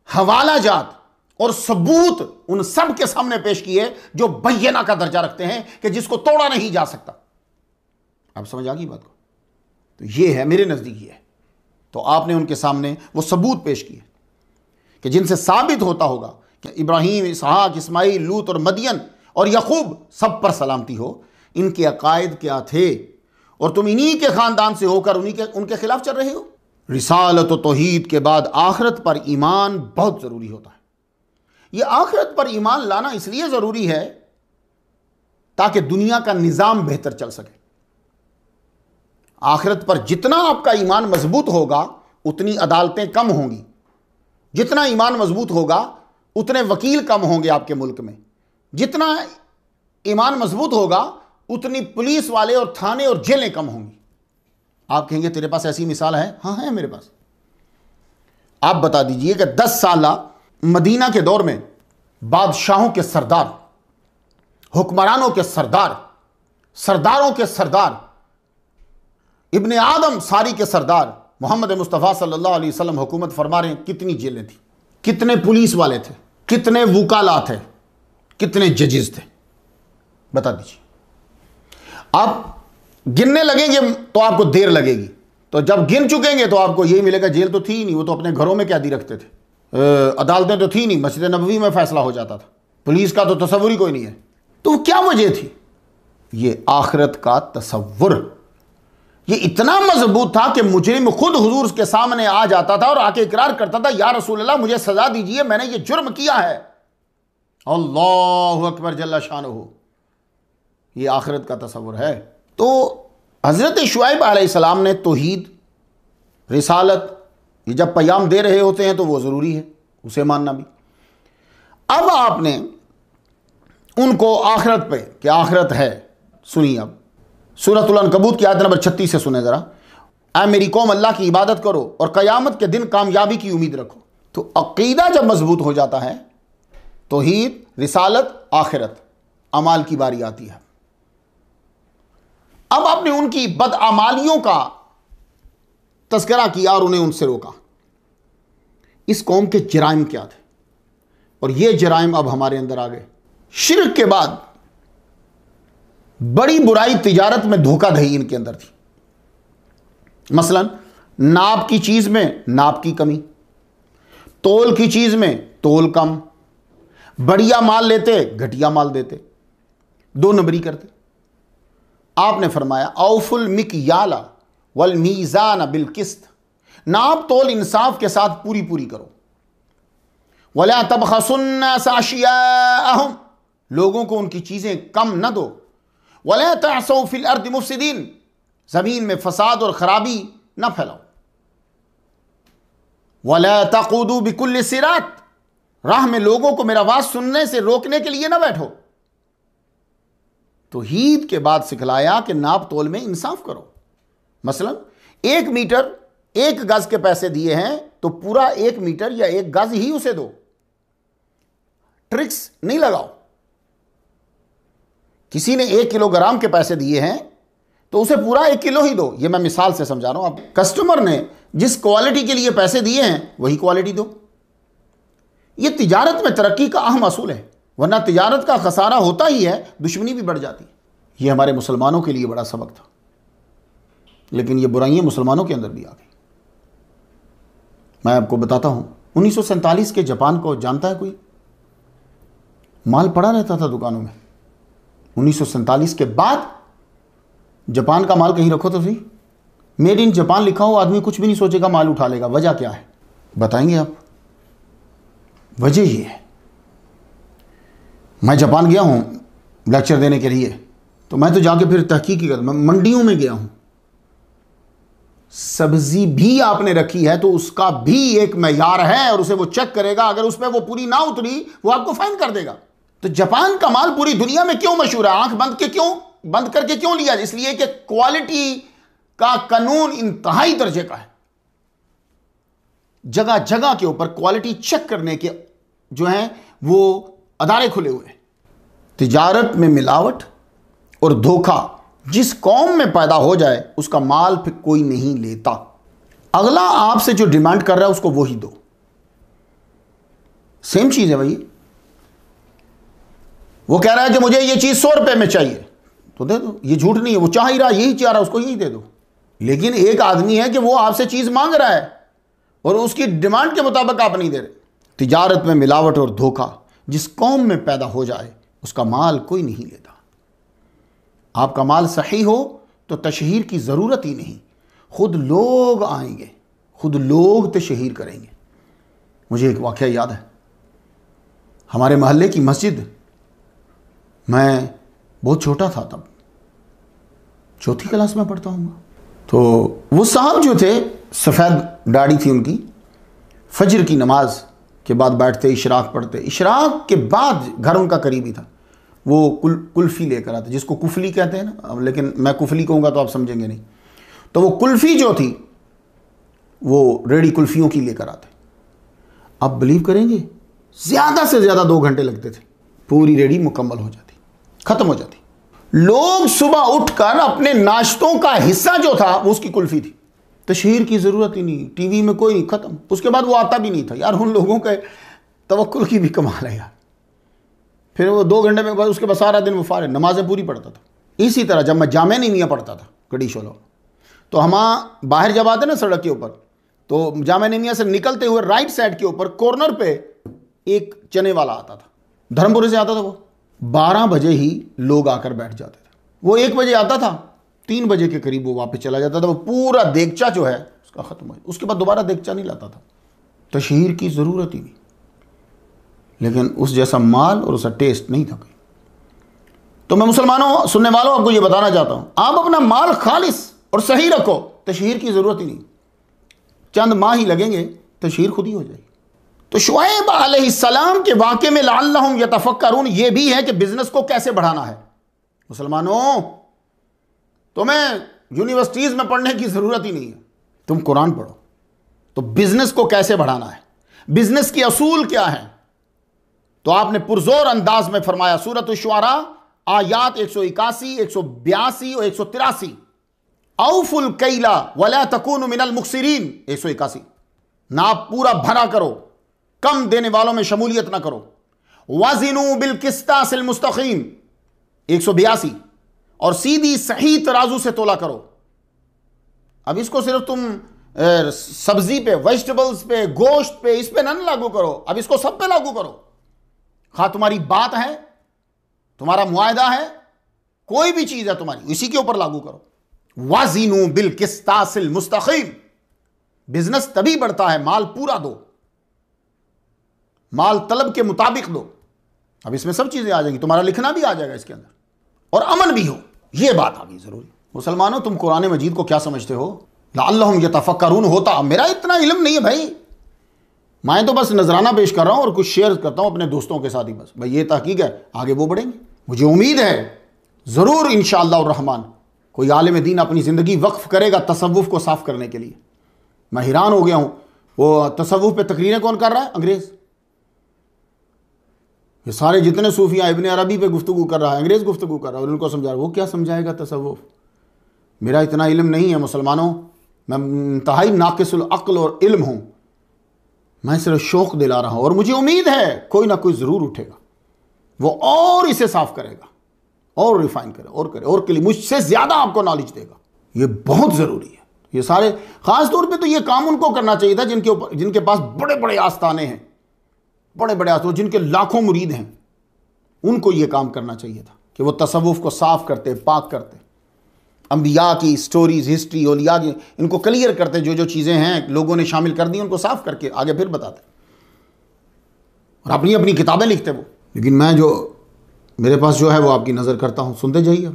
हवाला जात और सबूत उन सब के सामने पेश किए जो बैयना का दर्जा रखते हैं कि जिसको तोड़ा नहीं जा सकता। आप समझ आ गई बात को? तो ये है मेरे नजदीक ये है। तो आपने उनके सामने वो सबूत पेश किए कि जिनसे साबित होता होगा कि इब्राहीम, इसहाक, इस्माईल, लूत और मदियन और यकूब सब पर सलामती हो, इनके अकायद क्या थे और तुम इन्हीं के खानदान से होकर उनके खिलाफ चल रहे हो। रिसालत और तौहीद के बाद आखिरत पर ईमान बहुत ज़रूरी होता है। यह आखिरत पर ईमान लाना इसलिए ज़रूरी है ताकि दुनिया का निज़ाम बेहतर चल सके। आखिरत पर जितना आपका ईमान मजबूत होगा उतनी अदालतें कम होंगी, जितना ईमान मजबूत होगा उतने वकील कम होंगे आपके मुल्क में, जितना ईमान मजबूत होगा उतनी पुलिस वाले और थाने और जेलें कम होंगी। आप कहेंगे तेरे पास ऐसी मिसाल है? हाँ है मेरे पास। आप बता दीजिए कि 10 साल मदीना के दौर में बादशाहों के सरदार, हुक्मरानों के सरदार, सरदारों के सरदार, इब्ने आदम सारी के सरदार मोहम्मद मुस्तफ़ा सल्लल्लाहु अलैहि वसल्लम हुकूमत फरमा रहे हैं, कितनी जेलें थी, कितने पुलिस वाले थे, कितने वकाला थे, कितने जजेस थे, बता दीजिए। आप गिनने लगेंगे तो आपको देर लगेगी, तो जब गिन चुकेंगे तो आपको यही मिलेगा जेल तो थी ही नहीं, वो तो अपने घरों में कैदी रखते थे, अदालतें तो थी नहीं, मस्जिद नबवी में फैसला हो जाता था, पुलिस का तो तसव्वुर ही कोई नहीं है। तो क्या वजह थी? ये आखिरत का तसव्वुर। ये इतना मजबूत था कि मुजरिम खुद हुजूर के सामने आ जाता था और आके इकरार करता था, या रसूल अल्लाह मुझे सजा दीजिए, मैंने ये जुर्म किया है। अल्लाहु अकबर जल्ला शानुहु। ये आखिरत का तसव्वुर है। तो हज़रत शुआइब अलैहिस्सलाम ने तौहीद, रिसालत, ये जब पैगाम दे रहे होते हैं तो वो ज़रूरी है उसे मानना भी। अब आपने उनको आखिरत पे, कि आखिरत है, सुनिए अब सूरतुल अनकबूत की आयत नंबर 36 से सुने ज़रा। ऐ मेरी कौम अल्लाह की इबादत करो और क़यामत के दिन कामयाबी की उम्मीद रखो। तो अक़ीदा जब मजबूत हो जाता है, तौहीद, रिसालत, आखिरत, अमाल की बारी आती है। अब आपने उनकी बदअमालियों का तज़किरा किया और उन्हें उनसे रोका। इस कौम के जराइम क्या थे और ये जराइम अब हमारे अंदर आ गए। शिर्क के बाद बड़ी बुराई तिजारत में धोखाधड़ी इनके अंदर थी। मसलन नाप की चीज में नाप की कमी, तोल की चीज में तोल कम, बढ़िया माल लेते घटिया माल देते, 2 नंबरी करते। आपने फरमाया औफुल मिकयाला वल मीज़ान बिल किस्त, नाप तोल इंसाफ के साथ पूरी पूरी करो। वला तबखसुन्नास अशियाअहुम, लोगों को उनकी चीजें कम न दो। वला तअसौ फिल अर्दि मुफसिदीन, जमीन में फसाद और खराबी न फैलाओ। वला तक़ूदू बिकुल्लि सिरात, राह में लोगों को मेरा आवाज सुनने से रोकने के लिए न बैठो। तो ईद के बाद सिखलाया कि नाप तोल में इंसाफ करो। मसलन 1 मीटर 1 गज के पैसे दिए हैं तो पूरा 1 मीटर या 1 गज ही उसे दो, ट्रिक्स नहीं लगाओ। किसी ने 1 किलोग्राम के पैसे दिए हैं तो उसे पूरा 1 किलो ही दो। यह मैं मिसाल से समझा रहा हूं। अब कस्टमर ने जिस क्वालिटी के लिए पैसे दिए हैं वही क्वालिटी दो। यह तिजारत में तरक्की का अहम असूल है, वरना तिजारत का खसारा होता ही है, दुश्मनी भी बढ़ जाती है। यह हमारे मुसलमानों के लिए बड़ा सबक था, लेकिन यह बुराइयां मुसलमानों के अंदर भी आ गई। मैं आपको बताता हूं, 1947 के जापान को जानता है कोई? माल पड़ा रहता था दुकानों में। 1947 के बाद जापान का माल कहीं रखो तो सही, मेड इन जापान लिखा हो, आदमी कुछ भी नहीं सोचेगा, माल उठा लेगा। वजह क्या है बताएंगे आप? वजह ये है, मैं जापान गया हूं लेक्चर देने के लिए, तो मैं तो जाके फिर तहकीक कर, मैं मंडियों में गया हूं। सब्जी भी आपने रखी है तो उसका भी एक मैयार है और उसे वो चेक करेगा। अगर उसमें वो पूरी ना उतरी वो आपको फाइन कर देगा। तो जापान का माल पूरी दुनिया में क्यों मशहूर है? आंख बंद करके क्यों लिया? इसलिए कि क्वालिटी का कानून इंतहाई दर्जे का है। जगह जगह के ऊपर क्वालिटी चेक करने के जो हैं वो अदारे खुले हुए हैं। तिजारत में मिलावट और धोखा जिस कौम में पैदा हो जाए उसका माल फिर कोई नहीं लेता। अगला आपसे जो डिमांड कर रहा है उसको वो ही दो। सेम चीज है भाई, वो कह रहा है कि मुझे ये चीज 100 रुपए में चाहिए तो दे दो। ये झूठ नहीं है, वो चाह ही रहा, यही चाह रहा, उसको यही दे दो। लेकिन एक आदमी है कि वो आपसे चीज मांग रहा है और उसकी डिमांड के मुताबिक आप नहीं दे रहे। तिजारत में मिलावट और धोखा जिस कौम में पैदा हो जाए उसका माल कोई नहीं लेता। आपका माल सही हो तो तशहीर की ज़रूरत ही नहीं, खुद लोग आएंगे, खुद लोग तशहीर करेंगे। मुझे एक वाक़या याद है, हमारे मोहल्ले की मस्जिद, मैं बहुत छोटा था तब, 4थी क्लास में पढ़ता हूँ। तो वो साहब जो थे, सफ़ेद दाढ़ी थी उनकी, फजर की नमाज के बाद बैठते, इशराक पढ़ते। इशराक के बाद घर उनका करीबी था, वो कुल्फ़ी लेकर आते, जिसको कुफली कहते हैं ना, लेकिन मैं कुफली कहूँगा तो आप समझेंगे नहीं। तो वो कुल्फ़ी जो थी वो रेडी कुल्फ़ियों की लेकर आते। आप बिलीव करेंगे ज़्यादा से ज़्यादा 2 घंटे लगते थे, पूरी रेडी मुकम्मल हो जाती, ख़त्म हो जाती। लोग सुबह उठकर अपने नाश्तों का हिस्सा जो था वो उसकी कुल्फ़ी थी। तशहीर की ज़रूरत ही नहीं, टीवी में कोई नहीं, ख़त्म। उसके बाद वो आता भी नहीं था। यार उन लोगों के तवक्कुल की भी कमाल है यार। फिर वो 2 घंटे में बाद उसके बाद सारा दिन वो फारिग, नमाज़ें पूरी पढ़ता था। इसी तरह जब मैं जामे नईमिया पढ़ता था गढ़ीशोला, तो हम बाहर जब आते ना सड़क के ऊपर, तो जामे नईमिया से निकलते हुए राइट साइड के ऊपर कॉर्नर पे एक चने वाला आता था, धर्मपुरे से आता था। वो 12 बजे ही लोग आकर बैठ जाते थे। वो 1 बजे आता था, 3 बजे के करीब वो वापस चला जाता था। वो पूरा देगचा जो है उसका ख़त्म हो, उसके बाद दोबारा देगचा नहीं लाता था। तशहीर की ज़रूरत ही नहीं, लेकिन उस जैसा माल और उसका टेस्ट नहीं था कोई। तो मैं मुसलमानों, सुनने वालों, आपको ये बताना चाहता हूं, आप अपना माल खालिस और सही रखो, तशहीर की ज़रूरत ही नहीं। चंद माह ही लगेंगे, तशहीर खुद ही हो जाएगी। तो शुएब अलैहिस्सलाम के वाक़े में लअल्लहुम यतफक्करून ये भी है कि बिजनेस को कैसे बढ़ाना है। मुसलमानों, तुम्हें यूनिवर्सिटीज़ में पढ़ने की ज़रूरत ही नहीं है, तुम कुरान पढ़ो। तो बिजनेस को कैसे बढ़ाना है, बिजनेस की असूल क्या है, तो आपने पुरजोर अंदाज में फरमाया। सूरत शुआरा आयात 181, 182 और 183। औफुल कैला वला तकूनु मिनल मुक्सिरीन 181, नाप पूरा भरा करो, कम देने वालों में शमूलियत ना करो। वज़िनु बिल किस्तासिल मुस्तकीम 182, और सीधी सही तराजू से तोला करो। अब इसको सिर्फ तुम सब्जी पे, वेजिटेबल्स पे, गोश्त पे, इस पे ना लागू करो, अब इसको सब पे लागू करो। खा तुम्हारी बात है, तुम्हारा मुआहदा है, कोई भी चीज है तुम्हारी, इसी के ऊपर लागू करो। वाजिनू बिल किस्तासिल मुस्तकीम। बिजनेस तभी बढ़ता है, माल पूरा दो, माल तलब के मुताबिक दो। अब इसमें सब चीजें आ जाएंगी, तुम्हारा लिखना भी आ जाएगा इसके अंदर, और अमन भी हो। यह बात आ गई जरूरी। मुसलमानों, तुम कुरान मजीद को क्या समझते हो? लअल्लहुम यतफक्करून होता। मेरा इतना इल्म नहीं है भाई, मैं तो बस नजराना पेश कर रहा हूं और कुछ शेयर करता हूं अपने दोस्तों के साथ ही। बस भाई ये तहकीक है, आगे वो बढ़ेंगे। मुझे उम्मीद है जरूर इंशाअल्लाह रहमान कोई आलिम दीन अपनी जिंदगी वक्फ करेगा तसव्वुफ को साफ करने के लिए। मैं हैरान हो गया हूं, वो तसव्वुफ पे तकरीरें कौन कर रहा है? अंग्रेज। ये सारे जितने सूफिया इब्ने अरबी पे गुफ्तगू कर रहा है, अंग्रेज गुफ्तगू कर रहा है और उनको समझा रहा है। वो क्या समझाएगा तसव्वुफ? मेरा इतना इल्म नहीं है मुसलमानों, मैं इंतहाई नाकिसुल अक्ल और इल्म हूं। मैं सिर्फ शौक दिला रहा हूं और मुझे उम्मीद है कोई ना कोई जरूर उठेगा, वो और इसे साफ करेगा और रिफाइन करे और करे और के लिए मुझसे ज्यादा आपको नॉलेज देगा। ये बहुत जरूरी है। ये सारे खास तौर पे तो ये काम उनको करना चाहिए था जिनके पास बड़े बड़े आस्थाने हैं, बड़े बड़े आस्थाने, जिनके लाखों मुरीद हैं। उनको ये काम करना चाहिए था कि वो तसव्वुफ को साफ करते, पाक करते, अंबिया की स्टोरीज, हिस्ट्री, औलिया की, इनको क्लियर करते। जो जो चीज़ें हैं लोगों ने शामिल कर दी, उनको साफ करके आगे फिर बताते और अपनी अपनी किताबें लिखते वो। लेकिन मैं जो मेरे पास जो है वो आपकी नज़र करता हूँ, सुनते जाइए।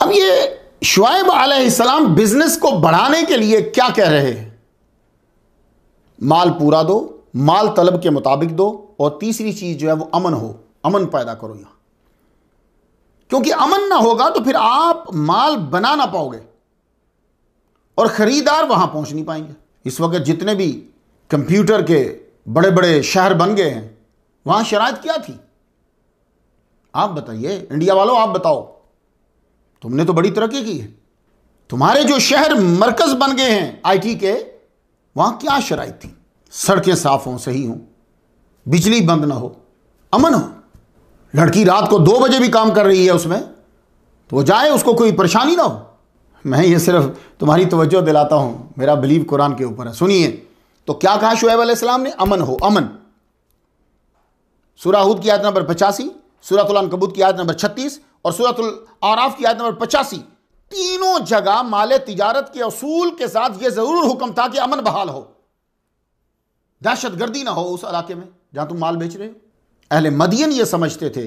अब ये शुआइब अलैहिस्सलाम बिजनेस को बढ़ाने के लिए क्या कह रहे हैं? माल पूरा दो, माल तलब के मुताबिक दो, और तीसरी चीज़ जो है वो अमन हो, अमन पैदा करो यहाँ। क्योंकि अमन ना होगा तो फिर आप माल बना ना पाओगे और खरीदार वहां पहुंच नहीं पाएंगे। इस वक्त जितने भी कंप्यूटर के बड़े बड़े शहर बन गए हैं, वहां शराइत क्या थी? आप बताइए, इंडिया वालों आप बताओ, तुमने तो बड़ी तरक्की की है। तुम्हारे जो शहर मरकज बन गए हैं आईटी के, वहां क्या शराइत थी? सड़कें साफ हों, सही हों, बिजली बंद ना हो, अमन हो। लड़की रात को 2 बजे भी काम कर रही है उसमें, तो वो जाए, उसको कोई परेशानी ना हो। मैं ये सिर्फ तुम्हारी तवज्जो दिलाता हूं, मेरा बिलीव कुरान के ऊपर है। सुनिए तो क्या कहा शुएब अलैहिस्सलाम ने? अमन हो, अमन। सूरह हूद की आयत नंबर 85, सूरह अनकबूत की आयत नंबर 36 और सूरह आराफ की आयत नंबर 85, तीनों जगह माले तिजारत के असूल के साथ यह जरूर हुक्म था कि अमन बहाल हो, दहशतगर्दी ना हो उस इलाके में जहां तुम माल बेच रहे हो। अहले मदियन ये समझते थे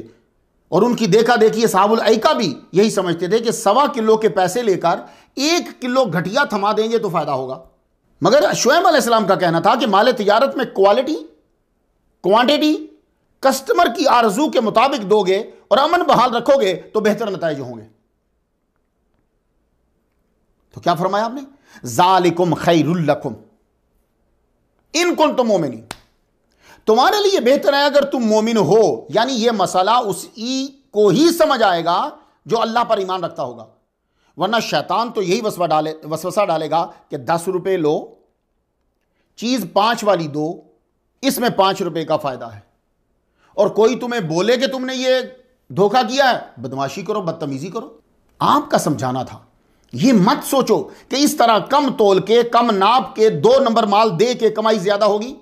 और उनकी देखा देखी असहाबुल ऐका भी यही समझते थे कि 1.25 किलो के पैसे लेकर 1 किलो घटिया थमा देंगे तो फायदा होगा। मगर शुएब अलैहिस्सलाम का कहना था कि माले तिजारत में क्वालिटी, क्वांटिटी, कस्टमर की आरजू के मुताबिक दोगे और अमन बहाल रखोगे तो बेहतर नतीजे होंगे। तो क्या फरमाया आपने? ज़ालिकुम खैरुल लकुम इन कुंतुम मोमिनीन। तुम्हारे लिए बेहतर है अगर तुम मोमिन हो, यानी यह मसला उसी को ही समझ आएगा जो अल्लाह पर ईमान रखता होगा। वरना शैतान तो यही वसवसा डालेगा कि 10 रुपए लो, चीज 5 वाली दो, इसमें 5 रुपए का फायदा है। और कोई तुम्हें बोले कि तुमने ये धोखा किया है, बदमाशी करो, बदतमीजी करो। आपका समझाना था, ये मत सोचो कि इस तरह कम तोल के, कम नाप के 2 नंबर माल दे के कमाई ज्यादा होगी।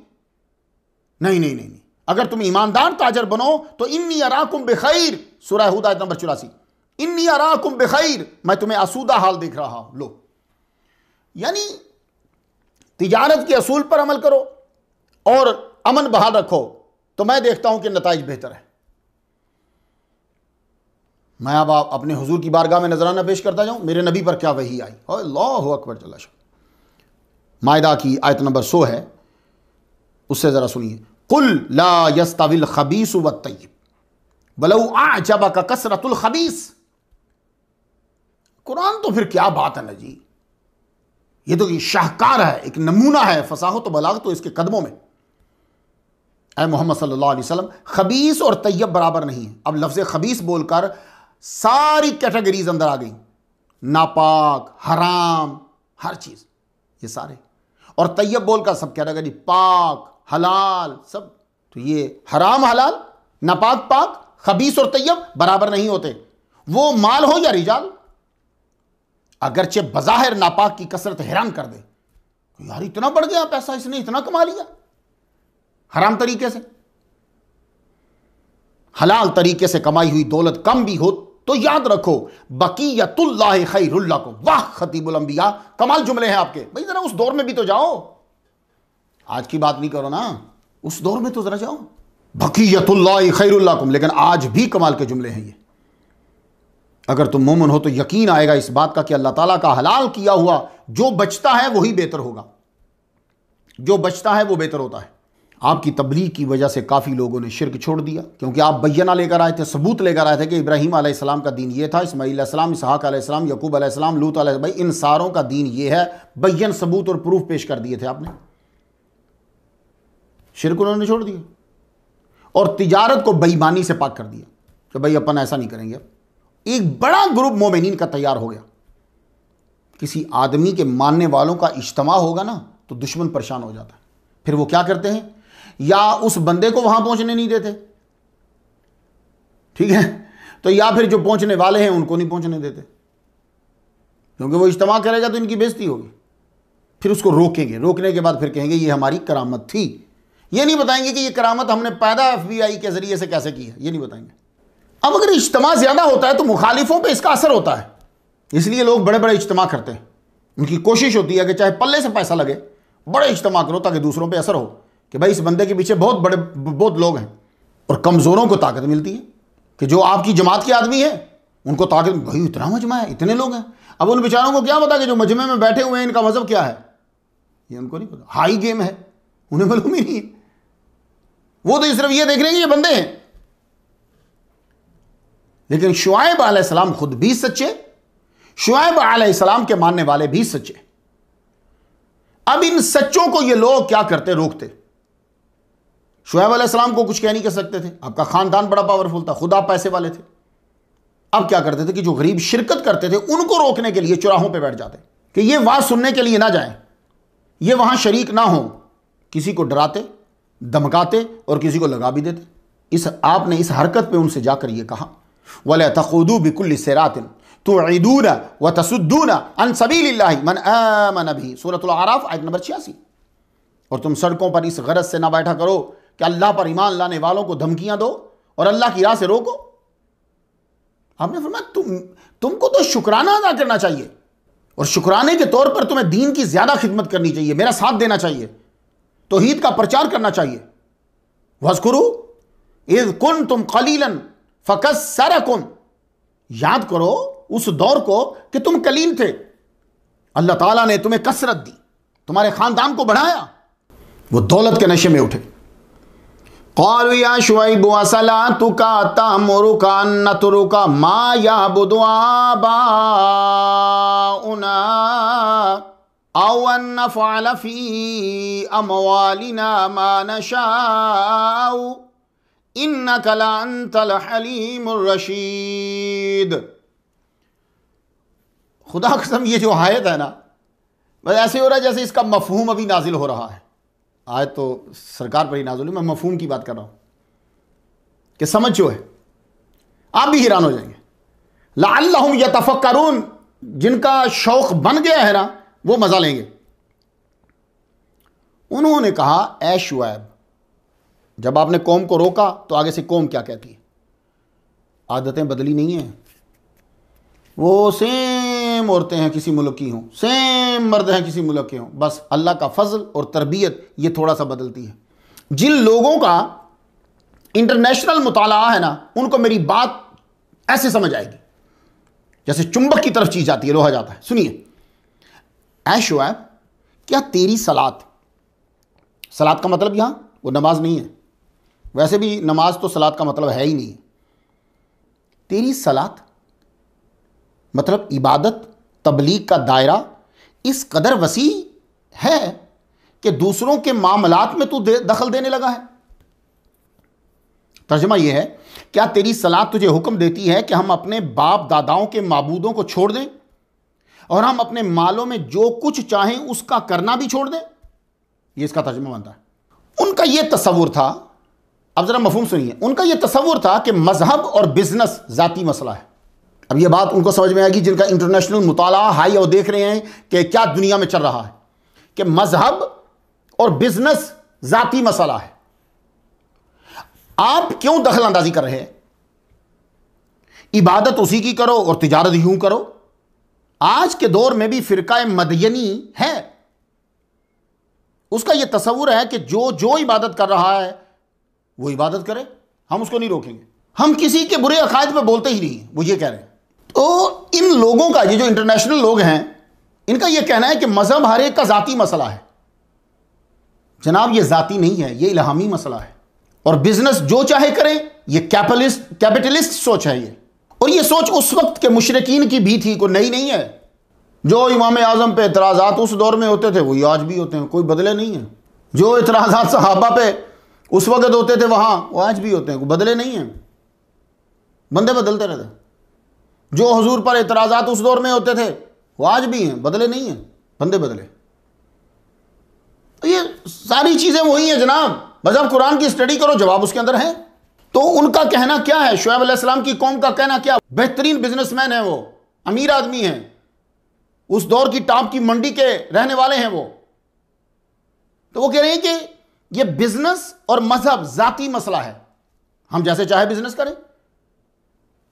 नहीं नहीं नहीं, अगर तुम ईमानदार ताजर बनो तो इन्नी अराकुम बिखैर, सूरह हूद आयत नंबर 84, इन्नी अराकुम बिखैर, मैं तुम्हें आसूदा हाल देख रहा हूं। लो, यानी तिजारत के असूल पर अमल करो और अमन बहाल रखो तो मैं देखता हूं कि नताइज बेहतर है। मैं अब अपने हुजूर की बारगाह में नजराना पेश करता जाऊं, मेरे नबी पर क्या वही आई। अल्लाहु अकबर जल्ला शाह। मायदा की आयत नंबर 100 है, उससे जरा सुनिए। कुल ला यस्तविल खबीस व तय्यब वलौ अअजबका कसरतुल खबीस। कुरान तो फिर क्या बात है ना जी, ये तो शाहकार है, एक नमूना है, फसाहत और बलागत तो इसके कदमों में। ऐ मोहम्मद सल्लल्लाहु अलैहि वसल्लम, खबीस और तय्यब बराबर नहीं है। अब लफ्ज़ खबीस बोलकर सारी कैटेगरीज अंदर आ गई, नापाक, हराम, हर चीज, ये सारे। और तय्यब बोलकर सब कैटेगरी, पाक, हलाल, सब। तो ये हराम हलाल, नापाक पाक, खबीस और तय्यब बराबर नहीं होते, वो माल हो या रिजाल। अगरचे बज़ाहिर नापाक की कसरत हैरान कर दे, यार इतना बढ़ गया पैसा, इसने इतना कमा लिया हराम तरीके से। हलाल तरीके से कमाई हुई दौलत कम भी हो तो याद रखो बकीयतुल्लाह खैरुल लकुम। वाह खतीबुल अंबिया, कमाल जुमले हैं आपके। भाई जरा उस दौर में भी तो जाओ, आज की बात नहीं करो ना, उस दौर में तो जरा जाओ। बकीयतुल्लाह खैरुल लकुम, लेकिन आज भी कमाल के जुमले हैं ये। अगर तुम मोमिन हो तो यकीन आएगा इस बात का कि अल्लाह ताला का हलाल किया हुआ जो बचता है वही बेहतर होगा, जो बचता है वो बेहतर होता है। आपकी तबलीग की वजह से काफ़ी लोगों ने शिरक छोड़ दिया, क्योंकि आप बैना लेकर आए थे, सबूत लेकर आए थे कि इब्राहीम अलैहिस्सलाम का दीन ये था, इस्माईल अलैहिस्सलाम, इसहाक अलैहिस्सलाम, यकूब अलैहिस्सलाम, लूत अलैहिस्सलाम, भाई इन सारों का दीन ये है। बैन सबूत और प्रूफ पेश कर दिए थे आपने, शिरक उन्होंने छोड़ दिया और तिजारत को बेईमानी से पाक कर दिया कि भाई अपन ऐसा नहीं करेंगे। एक बड़ा ग्रुप मोमिनीन का तैयार हो गया। किसी आदमी के मानने वालों का इज्तिमा होगा ना तो दुश्मन परेशान हो जाता है। फिर वो क्या करते हैं, या उस बंदे को वहां पहुंचने नहीं देते, ठीक है, तो या फिर जो पहुंचने वाले हैं उनको नहीं पहुंचने देते, क्योंकि वो इज्तिमा करेगा तो इनकी बेइज्जती होगी। फिर उसको रोकेंगे, रोकने के बाद फिर कहेंगे ये हमारी करामत थी। ये नहीं बताएंगे कि ये करामत हमने पैदा FBI के जरिए से कैसे की है, ये नहीं बताएंगे। अब अगर इज्तिमा ज्यादा होता है तो मुखालिफों पे इसका असर होता है, इसलिए लोग बड़े बड़े इज्तिमा करते हैं। उनकी कोशिश होती है कि चाहे पल्ले से पैसा लगे, बड़े इज्तिमा करो ताकि दूसरों पे असर हो कि भाई इस बंदे के पीछे बहुत लोग हैं। और कमज़ोरों को ताकत मिलती है कि जो आपकी जमात के आदमी है उनको ताकत, भाई इतना मजमा है, इतने लोग हैं। अब उन बेचारों को क्या पता कि जो मजमे में बैठे हुए हैं इनका मजहब क्या है, ये उनको नहीं पता। हाई गेम है, उन्हें मालूम ही नहीं है। वो तो सिर्फ ये देख रहे हैं कि ये बंदे हैं। लेकिन शुआइब अलैहिस्सलाम खुद भी सच्चे, शुआइब अलैहिस्सलाम के मानने वाले भी सच्चे। अब इन सच्चों को ये लोग क्या करते, रोकते। शुआइब अलैहिस्सलाम को कुछ कह नहीं कर सकते थे, आपका खानदान बड़ा पावरफुल था, खुद आप पैसे वाले थे। अब क्या करते थे कि जो गरीब शिरकत करते थे उनको रोकने के लिए चौराहों पे बैठ जाते कि ये वाज सुनने के लिए ना जाएं, ये वहां शरीक ना हो। किसी को डराते, धमकाते और किसी को लगा भी देते। आपने इस हरकत पे उनसे जाकर ये कहा, वला तखुदू बिकुल्लि सिरातिन तुईदूना व तसुद्दूना अन सबीलिल्लाहि मन आमन बिही, सूरह अल-आराफ आयत नंबर 86। और तुम सड़कों पर इस गरज से ना बैठा करो कि अल्लाह पर ईमान लाने वालों को धमकियां दो और अल्लाह की राह से रोको। आपने फरमाया तुमको तो शुक्राना अदा करना चाहिए और शुक्राने के तौर पर तुम्हें दीन की ज्यादा खिदमत करनी चाहिए, मेरा साथ देना चाहिए, तौहीद का प्रचार करना चाहिए। वज़कुरू इज़ कुंतुम क़लीलन फ़कस्सरकुम, याद करो उस दौर को कि तुम कलील थे, अल्लाह ताला ने तुम्हें कसरत दी, तुम्हारे खानदान को बढ़ाया। वो दौलत के नशे में उठे। क़ालू या शुअय्ब असलातुका तअमुरुका अन नतरुका मा यअबुदु आबाउना औ अन नफ़अल फ़ी अमवालिना मा नशाउ इन्नका लअंतल हलीमुर रशीद। खुदा कसम ये जो आयत है ना, बस ऐसे हो रहा है जैसे इसका मफहूम अभी नाजिल हो रहा है। आयत तो सरकार पर ही नाजिल हुई, मैं मफहूम की बात कर रहा हूं कि समझ जो है, आप भी हैरान हो जाएंगे। लअल्लहुम यतफक्करून, जिनका शौक बन गया है ना वो मजा लेंगे। उन्होंने कहा, ऐ शुएब, जब आपने कौम को रोका तो आगे से कौम क्या कहती है, आदतें बदली नहीं है, वो सेम औरतें हैं किसी मुल्क की हों, सेम मर्द हैं किसी मुल्क के हों, बस अल्लाह का फजल और तरबियत ये थोड़ा सा बदलती है। जिन लोगों का इंटरनेशनल मुताला है ना, उनको मेरी बात ऐसे समझ आएगी जैसे चुंबक की तरफ चीज जाती है, लोहा जाता है। सुनिए, ऐ शुएब, क्या तेरी सलात, सलात का मतलब यहां वो नमाज नहीं है, वैसे भी नमाज तो सलात का मतलब है ही नहीं। तेरी सलात मतलब इबादत, तबलीग का दायरा इस कदर वसी है कि दूसरों के मामलात में तू दखल देने लगा है। तर्जुमा यह है, क्या तेरी सलात तुझे हुक्म देती है कि हम अपने बाप दादाओं के माबूदों को छोड़ दें और हम अपने मालों में जो कुछ चाहें उसका करना भी छोड़ दें? यह इसका तर्जुमा बनता है। उनका यह तसव्वुर था, अब जरा मफहूम सुनिए, उनका यह तसव्वुर था कि मजहब और बिजनेस जाती मसला है। अब यह बात उनको समझ में आएगी जिनका इंटरनेशनल मुताला हाई और देख रहे हैं कि क्या दुनिया में चल रहा है, कि मजहब और बिजनेस जाती मसला है। आप क्यों दखल अंदाजी कर रहे हैं? इबादत उसी की करो और तिजारत यूं करो। आज के दौर में भी फिरका मदयनी है, उसका यह तस्वुर है कि जो जो इबादत कर रहा है वो इबादत करे, हम उसको नहीं रोकेंगे। हम किसी के बुरे अकायद पे बोलते ही नहीं है, वो ये कह रहे हैं। तो इन लोगों का, ये जो इंटरनेशनल लोग हैं, इनका यह कहना है कि मजहब हर एक का जाती मसला है। जनाब ये जाती नहीं है, ये इल्हामी मसला है। और बिजनेस जो चाहे करें, ये कैपिटलिस्ट सोच है ये। और ये सोच उस वक्त के मुशरिकीन की भी थी, कोई नई नहीं है। जो इमाम आजम पे एतराज़ात उस दौर में होते थे वही आज भी होते हैं, कोई बदले नहीं है। जो एतराज़ात सहाबा पे उस वक्त होते थे वहां वो आज भी होते हैं, कोई बदले नहीं है। बंदे बदलते रहते। जो हुजूर पर एतराज़ात उस दौर में होते थे वो आज भी हैं, बदले नहीं हैं, बंदे बदले। तो ये सारी चीजें वही हैं जनाब। बस आप कुरान की स्टडी करो, जवाब उसके अंदर है। तो उनका कहना क्या है, शुएब अलैहिस्सलाम की कौम का कहना क्या? बेहतरीन बिजनेसमैन है वो, अमीर आदमी है, उस दौर की टॉप की मंडी के रहने वाले हैं वो। तो वो कह रहे हैं कि ये बिजनेस और मजहब जाती मसला है, हम जैसे चाहे बिजनेस करें।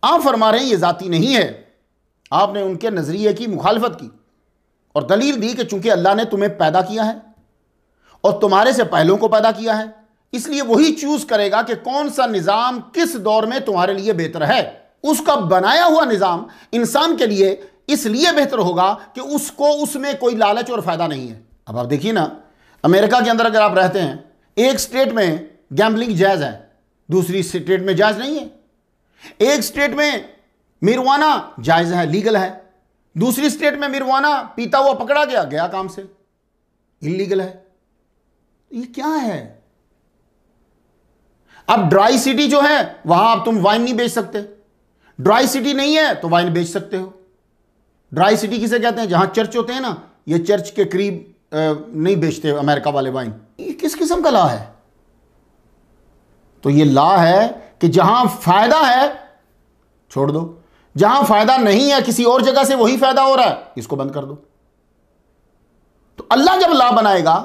आप फरमा रहे हैं ये जाती नहीं है। आपने उनके नजरिए की मुखालफत की और दलील दी कि चूंकि अल्लाह ने तुम्हें पैदा किया है और तुम्हारे से पहलों को पैदा किया है, इसलिए वही चूज करेगा कि कौन सा निजाम किस दौर में तुम्हारे लिए बेहतर है। उसका बनाया हुआ निजाम इंसान के लिए इसलिए बेहतर होगा कि उसको उसमें कोई लालच और फायदा नहीं है। अब आप देखिए ना, अमेरिका के अंदर अगर आप रहते हैं, एक स्टेट में गैम्बलिंग जायज है, दूसरी स्टेट में जायज नहीं है। एक स्टेट में मिरवाना जायज है, लीगल है, दूसरी स्टेट में मिरवाना पीता हुआ पकड़ा गया, गया काम से, इलीगल है। ये क्या है? अब ड्राई सिटी जो है वहां अब तुम वाइन नहीं बेच सकते, ड्राई सिटी नहीं है तो वाइन बेच सकते हो। ड्राई सिटी किसे कहते हैं? जहां चर्च होते हैं ना, ये चर्च के करीब नहीं बेचते अमेरिका वाले वाइन। ये किस किस्म का लॉ है? तो ये लॉ है कि जहां फायदा है छोड़ दो, जहां फायदा नहीं है किसी और जगह से वही फायदा हो रहा है, इसको बंद कर दो। तो अल्लाह जब लॉ बनाएगा,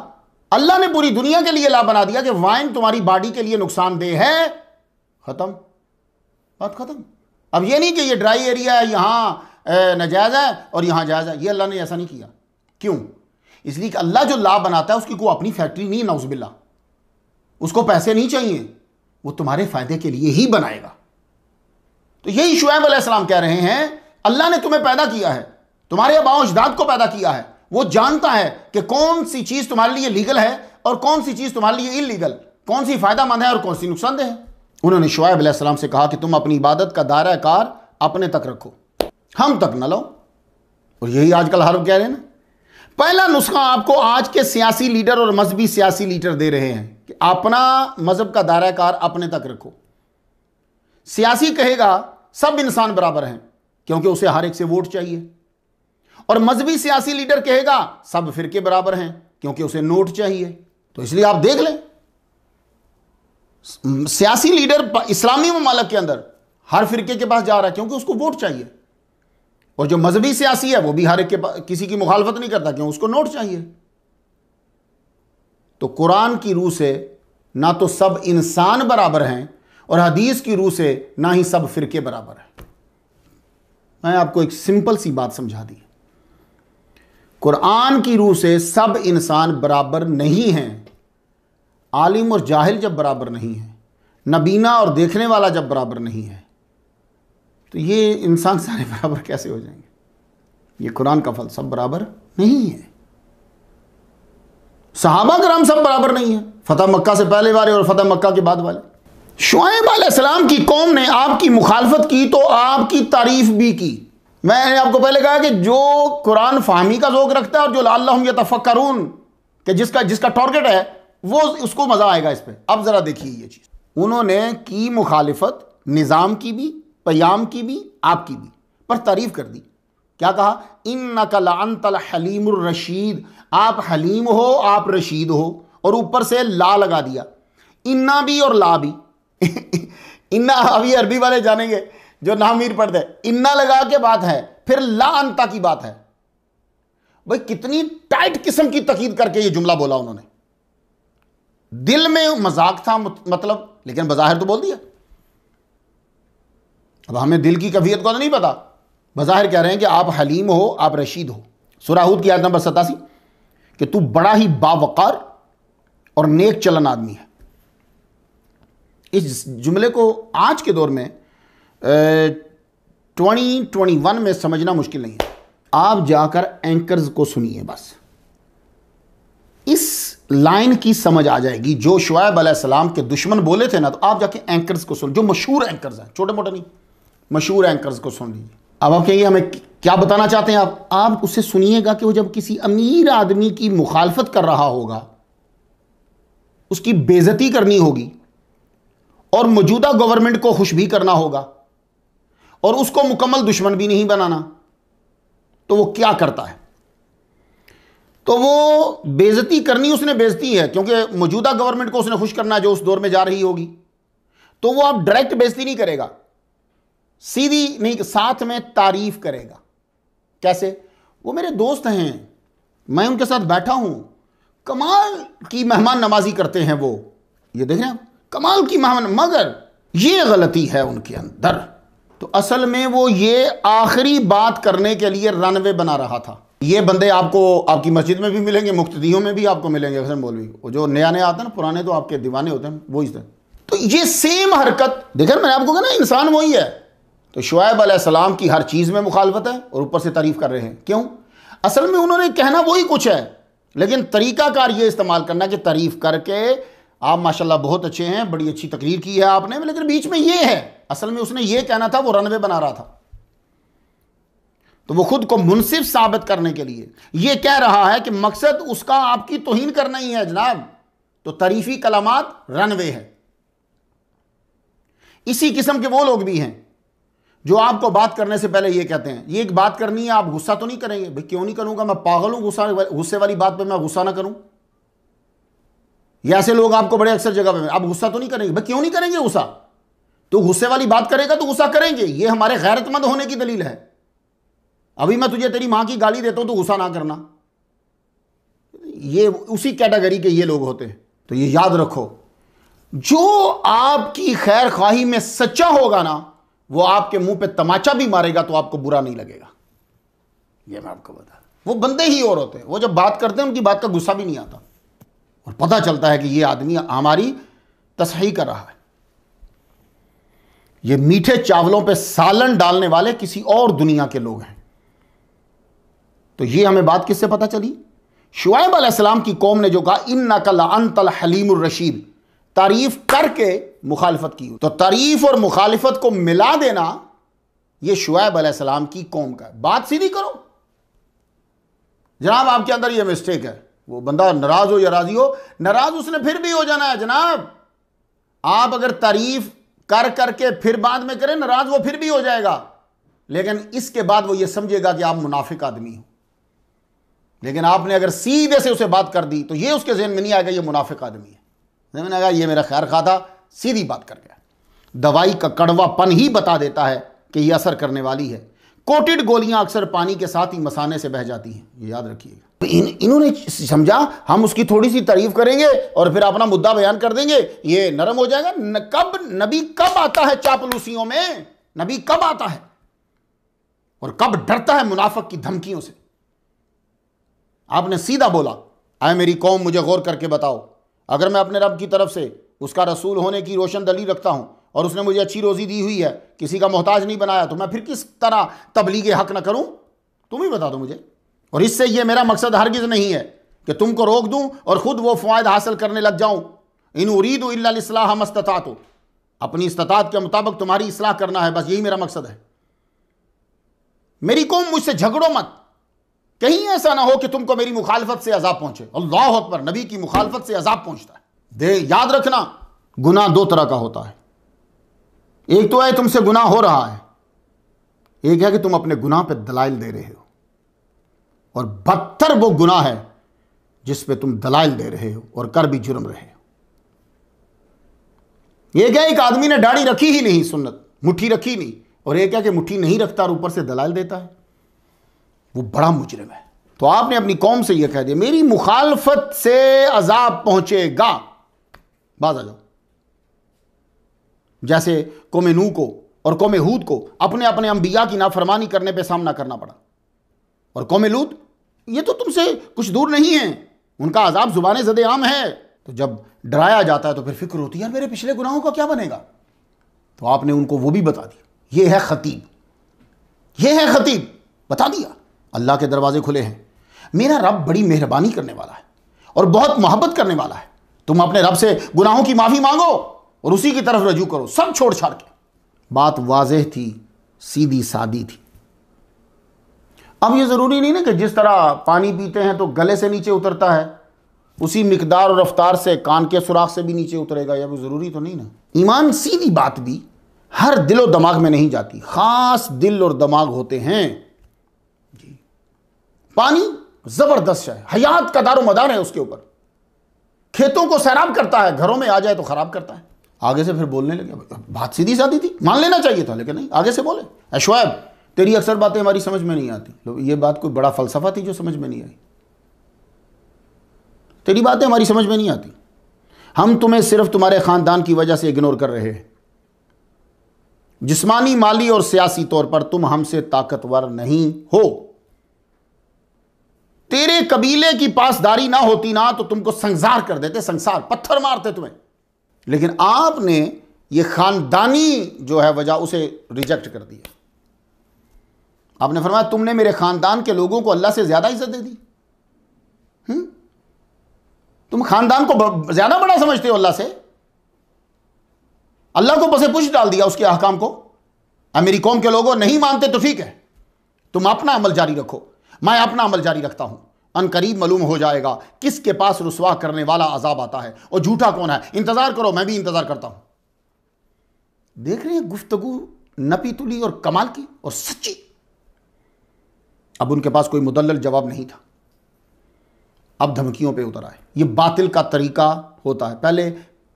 अल्लाह ने पूरी दुनिया के लिए लॉ बना दिया कि वाइन तुम्हारी बॉडी के लिए नुकसानदेह है, खत्म, बात खत्म। अब ये नहीं कि ये ड्राई एरिया है, यहां नाजायज है और यहां जायज है। ये अल्लाह ने ऐसा नहीं किया। क्यों? इसलिए कि अल्लाह जो लॉ बनाता है उसकी कोई अपनी फैक्ट्री नहीं, नाउजुबिल्लाह, उसको पैसे नहीं चाहिए, वो तुम्हारे फायदे के लिए ही बनाएगा। तो यही शुएब अलैहिस्सलाम कह रहे हैं, अल्लाह ने तुम्हें पैदा किया है, तुम्हारे आबाओ अजदाद को पैदा किया है, वो जानता है कि कौन सी चीज तुम्हारे लिए लीगल है और कौन सी चीज तुम्हारे लिए इलीगल, कौन सी फायदामंद है और कौन सी नुकसानदेह है। उन्होंने शुएब अलैहिस्सलाम से कहा कि तुम अपनी इबादत का दायरा कार अपने तक रखो, हम तक न लो। और यही आजकल हर कह रहे हैं ना। पहला नुस्खा आपको आज के सियासी लीडर और मजहबी सियासी लीडर दे रहे हैं कि अपना मजहब का दायरा कार अपने तक रखो। सियासी कहेगा सब इंसान बराबर हैं क्योंकि उसे हर एक से वोट चाहिए, और मजहबी सियासी लीडर कहेगा सब फिरके बराबर हैं क्योंकि उसे नोट चाहिए। तो इसलिए आप देख लें, सियासी लीडर इस्लामी ममालिक के अंदर हर फिरके के पास जा रहा है क्योंकि उसको वोट चाहिए, और जो मजहबी सियासी है वो भी हर एक के किसी की मुखालफत नहीं करता क्यों, उसको नोट चाहिए। तो कुरान की रूह से ना तो सब इंसान बराबर हैं और हदीस की रूह से ना ही सब फिरके बराबर हैं। मैं आपको एक सिंपल सी बात समझा दी, कुरान की रूह से सब इंसान बराबर नहीं हैं। आलिम और जाहिल जब बराबर नहीं है, नबीना और देखने वाला जब बराबर नहीं है, तो ये इंसान सारे बराबर कैसे हो जाएंगे? ये कुरान का फल, सब बराबर नहीं है। सहाबा कराम सब बराबर नहीं है, फतह मक्का से पहले वाले और फतह मक्का के बाद वाले। शुएब अलैहिस्सलाम की कौम ने आपकी मुखालफत की तो आपकी तारीफ भी की। मैंने आपको पहले कहा कि जो कुरान फाहमी का ज़ौक़ रखता है और जो लअल्लहुम यतफ़क्करून कि जिसका टारगेट है वो, उसको मजा आएगा इस पे। अब जरा देखिए ये चीज, उन्होंने की मुखालिफत निज़ाम की भी, क़याम की भी, आपकी भी, पर तारीफ कर दी। क्या कहा? इन्नका लअंतल हलीमुर रशीद, आप हलीम हो, आप रशीद हो, और ऊपर से ला लगा दिया, इन्ना भी और ला भी। इन्ना अभी अरबी वाले जानेंगे जो नामीर पढ़ते हैं, इन्ना लगा के बात है, फिर ला अंता की बात है। भाई कितनी टाइट किस्म की तकीद करके ये जुमला बोला उन्होंने। दिल में मजाक था मतलब, लेकिन बज़ाहिर तो बोल दिया। अब हमें दिल की कैफियत को तो नहीं पता, बज़ाहिर कह रहे हैं कि आप हलीम हो, आप रशीद हो। सूरह हूद की आयत नंबर 87 कि तू बड़ा ही बावकार और नेक चलन आदमी है। इस जुमले को आज के दौर में 2021 में समझना मुश्किल नहीं है। आप जाकर एंकर्स को सुनिए, बस इस लाइन की समझ आ जाएगी। जो शुआयब अलैहिस्सलाम के दुश्मन बोले थे ना, तो आप जाके एंकर्स को सुन, जो मशहूर एंकर्स हैं, छोटे मोटे नहीं, मशहूर एंकर्स को सुन लीजिए। अब आप कहेंगे हमें क्या बताना चाहते हैं आप उससे सुनिएगा कि वो जब किसी अमीर आदमी की मुखालफत कर रहा होगा, उसकी बेइज्जती करनी होगी और मौजूदा गवर्नमेंट को खुश भी करना होगा और उसको मुकम्मल दुश्मन भी नहीं बनाना, तो वो क्या करता है? तो वो बेइज्जती करनी, उसने बेइज्जती है क्योंकि मौजूदा गवर्नमेंट को उसने खुश करना है जो उस दौर में जा रही होगी, तो वो आप डायरेक्ट बेइज्जती नहीं करेगा, सीधी नहीं, साथ में तारीफ करेगा। कैसे? वो मेरे दोस्त हैं, मैं उनके साथ बैठा हूं, कमाल की मेहमान नवाजी करते हैं वो, ये देख रहे हैं, कमाल की मेहमान, मगर ये गलती है उनके अंदर। तो असल में वो ये आखिरी बात करने के लिए रनवे बना रहा था। ये बंदे आपको आपकी मस्जिद में भी मिलेंगे, मुक्तदियों में भी आपको मिलेंगे। हसन मौलवी, वो जो नया नया आता है ना, पुराने तो आपके दीवाने होते हैं, वो इस तरह। तो ये सेम हरकत देखा, मैंने आपको कहा ना, इंसान वही है। तो शुआयब अलैहिस्सलाम की हर चीज़ में मुखालफत है और ऊपर से तारीफ कर रहे हैं। क्यों? असल में उन्होंने कहना वही कुछ है, लेकिन तरीकाकार ये इस्तेमाल करना कि तारीफ करके आप माशाल्लाह बहुत अच्छे हैं, बड़ी अच्छी तकरीर की है आपने, लेकिन बीच में ये है, असल में उसने ये कहना था, वो रनवे बना रहा था। तो वो खुद को मुनसिफ साबित करने के लिए ये कह रहा है कि मकसद उसका आपकी तौहीन करना ही है जनाब, तो तारीफी कलामात रनवे है। इसी किस्म के वो लोग भी हैं जो आपको बात करने से पहले ये कहते हैं, ये एक बात करनी है, आप गुस्सा तो नहीं करेंगे? भाई क्यों नहीं करूंगा, मैं पागल हूं गुस्से वाली बात पे मैं गुस्सा ना करूं? ये ऐसे लोग आपको बड़े अक्सर जगह पे, आप गुस्सा तो नहीं करेंगे? भाई क्यों नहीं करेंगे गुस्सा? तो गुस्से वाली बात करेगा तो गुस्सा करेंगे, ये हमारे गैरतमंद होने की दलील है। अभी मैं तुझे तेरी मां की गाली देता हूं तो गुस्सा ना करना, ये उसी कैटेगरी के ये लोग होते हैं। तो ये याद रखो, जो आपकी खैर ख्वाही में सच्चा होगा ना, वो आपके मुंह पे तमाचा भी मारेगा तो आपको बुरा नहीं लगेगा। ये मैं आपको बता, वो बंदे ही और होते हैं, वो जब बात करते हैं उनकी बात का गुस्सा भी नहीं आता और पता चलता है कि ये आदमी हमारी तसहीह कर रहा है। ये मीठे चावलों पे सालन डालने वाले किसी और दुनिया के लोग हैं। तो ये हमें बात किससे पता चली? शुआयब अलैहिस्सलाम की कौम ने जो कहा इन्नका लअंतल हलीमुर रशीद, तारीफ करके मुखालिफत की। तो तारीफ और मुखालिफत को मिला देना यह शुआयब अलैहिस्सलाम की कौम का। बात सीधी करो जनाब, आपके अंदर यह मिस्टेक है। वो बंदा नाराज हो या राजी हो, नाराज उसने फिर भी हो जाना है जनाब। आप अगर तारीफ कर करके फिर बाद में करें नाराज, वो फिर भी हो जाएगा, लेकिन इसके बाद वो ये समझेगा कि आप मुनाफिक आदमी हो। लेकिन आपने अगर सीधे से उसे बात कर दी तो ये उसके ज़हन में नहीं आएगा ये मुनाफिक आदमी है। मैंने कहा ये मेरा खैर खा था, सीधी बात कर गया। दवाई का कड़वापन ही बता देता है कि यह असर करने वाली है। कोटेड गोलियां अक्सर पानी के साथ ही मसाने से बह जाती हैं, ये याद रखिएगा। तो इन्होंने समझा हम उसकी थोड़ी सी तारीफ करेंगे और फिर अपना मुद्दा बयान कर देंगे, ये नरम हो जाएगा। कब नबी कब आता है चापलूसियों में? नबी कब आता है और कब डरता है मुनाफिक की धमकियों से? आपने सीधा बोला, आए मेरी कौम मुझे गौर करके बताओ, अगर मैं अपने रब की तरफ से उसका रसूल होने की रोशन दलील रखता हूं और उसने मुझे अच्छी रोजी दी हुई है, किसी का मोहताज नहीं बनाया, तो मैं फिर किस तरह तबलीग हक न करूं? तुम ही बता दो मुझे। और इससे यह मेरा मकसद हरगिज नहीं है कि तुमको रोक दूं और खुद वो फ़वायद हासिल करने लग जाऊं। इन उरीदु इल्ला लिस्लाह मस्ततातु, अपनी इस्तात के मुताबिक तुम्हारी इस्लाह करना है, बस यही मेरा मकसद है। मेरी कौम मुझसे झगड़ो मत, कहीं ऐसा ना हो कि तुमको मेरी मुखालफत से अजाब पहुंचे। अल्लाह अकबर, नबी की मुखालफत से अजाब पहुंचता है। याद रखना, गुनाह दो तरह का होता है। एक तो है तुमसे गुनाह हो रहा है, एक है कि तुम अपने गुनाह पे दलाइल दे रहे हो, और बदतर वो गुनाह है जिस पे तुम दलाइल दे रहे हो और कर भी जुर्म रहे हो। एक है एक आदमी ने दाढ़ी रखी ही नहीं, सुन्नत मुट्ठी रखी नहीं, और एक है कि मुट्ठी नहीं रखता और ऊपर से दलाइल देता है, वो बड़ा मुजरिम है। तो आपने अपनी कौम से यह कह दिया मेरी मुखालफत से अजाब पहुंचेगा, बाज आ जाओ। जैसे कौम नूह को और कौम हूद को अपने अपने अंबिया की नाफरमानी करने पे सामना करना पड़ा। और कौम लूत ये तो तुमसे कुछ दूर नहीं है, उनका अजाब जुबान ज़द आम है। तो जब डराया जाता है तो फिर फिक्र होती है यार मेरे पिछले गुनाहों का क्या बनेगा। तो आपने उनको वो भी बता दिया। ये है खतीब, ये है खतीब, बता दिया अल्लाह के दरवाजे खुले हैं, मेरा रब बड़ी मेहरबानी करने वाला है और बहुत मोहब्बत करने वाला है। तुम अपने रब से गुनाहों की माफ़ी मांगो और उसी की तरफ रजू करो, सब छोड़ छाड़ के। बात वाज़ेह थी, सीधी सादी थी। अब ये ज़रूरी नहीं ना कि जिस तरह पानी पीते हैं तो गले से नीचे उतरता है, उसी मिकदार और रफ्तार से कान के सुराख से भी नीचे उतरेगा, या वो ज़रूरी तो नहीं ना। ईमान सीधी बात भी हर दिल और दिमाग में नहीं जाती, ख़ास दिल और दिमाग होते हैं जी। पानी ज़बरदस्त है, हयात का दारो मदार है उसके ऊपर, खेतों को सैराब करता है, घरों में आ जाए तो ख़राब करता है। आगे से फिर बोलने लगे, बात सीधी सादी थी, मान लेना चाहिए था, लेकिन नहीं, आगे से बोले ऐ शुएब तेरी अक्सर बातें हमारी समझ में नहीं आती। ये बात कोई बड़ा फ़लसफ़ा थी जो समझ में नहीं आई? तेरी बातें हमारी समझ में नहीं आती, हम तुम्हें सिर्फ तुम्हारे ख़ानदान की वजह से इग्नोर कर रहे हैं। जिस्मानी, माली और सियासी तौर पर तुम हमसे ताकतवर नहीं हो। तेरे कबीले की पासदारी ना होती ना तो तुमको संसार कर देते, संसार, पत्थर मारते तुम्हें। लेकिन आपने ये खानदानी जो है वजह उसे रिजेक्ट कर दिया। आपने फरमाया तुमने मेरे खानदान के लोगों को अल्लाह से ज्यादा इज्जत दे दी। तुम खानदान को ज्यादा बड़ा समझते हो अल्लाह से। अल्लाह को बसे पुश डाल दिया उसके अहकाम को। मेरी कौम के लोगों नहीं मानते तो ठीक है, तुम अपना अमल जारी रखो, मैं अपना अमल जारी रखता हूं। अनकरीब मालूम हो जाएगा किसके पास रुसवा करने वाला अजाब आता है और झूठा कौन है। इंतजार करो, मैं भी इंतजार करता हूं। देख रहे हैं गुफ्तगू नपी तुली और कमाल की और सच्ची। अब उनके पास कोई मुदल्लल जवाब नहीं था, अब धमकियों पे उतर आए। ये बातिल का तरीका होता है, पहले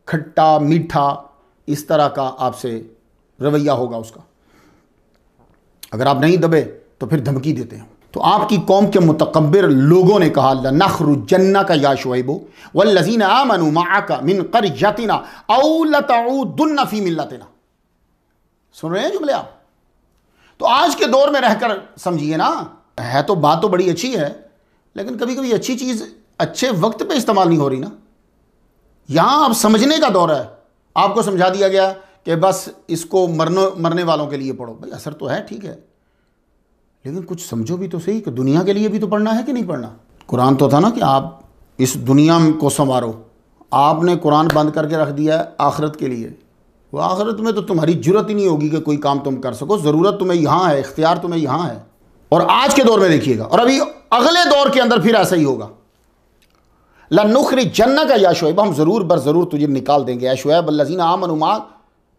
खट्टा मीठा इस तरह का आपसे रवैया होगा उसका, अगर आप नहीं दबे तो फिर धमकी देते हैं। तो आपकी कौम के मुतकब्बिर लोगों ने कहा लनखरुजन्नका या शुएब वल्लज़ीना आमनू मअका मिन क़रयतिना औ लतऊदुन्न फ़ी मिल्लतिना। सुन रहे हैं जुमले आप? तो आज के दौर में रहकर समझिए ना, है तो बात तो बड़ी अच्छी है, लेकिन कभी कभी अच्छी चीज़ अच्छे वक्त पे इस्तेमाल नहीं हो रही ना। यहां अब समझने का दौर है। आपको समझा दिया गया कि बस इसको मरने वालों के लिए पढ़ो। भाई असर तो है, ठीक है, लेकिन कुछ समझो भी तो सही कि दुनिया के लिए भी तो पढ़ना है कि नहीं पढ़ना। कुरान तो था ना कि आप इस दुनिया को संवारो, आपने कुरान बंद करके रख दिया है आखिरत के लिए। वो आखिरत में तो तुम्हारी जुर्रत ही नहीं होगी कि कोई काम तुम कर सको। ज़रूरत तुम्हें यहाँ है, इख्तियार तुम्हें यहाँ है। और आज के दौर में देखिएगा, और अभी अगले दौर के अंदर फिर ऐसा ही होगा। लनुखरिजन्नका या शुएब, हम ज़रूर बर ज़रूर तुझे निकाल देंगे। या शुएब अल्लज़ीना आमनू मअक,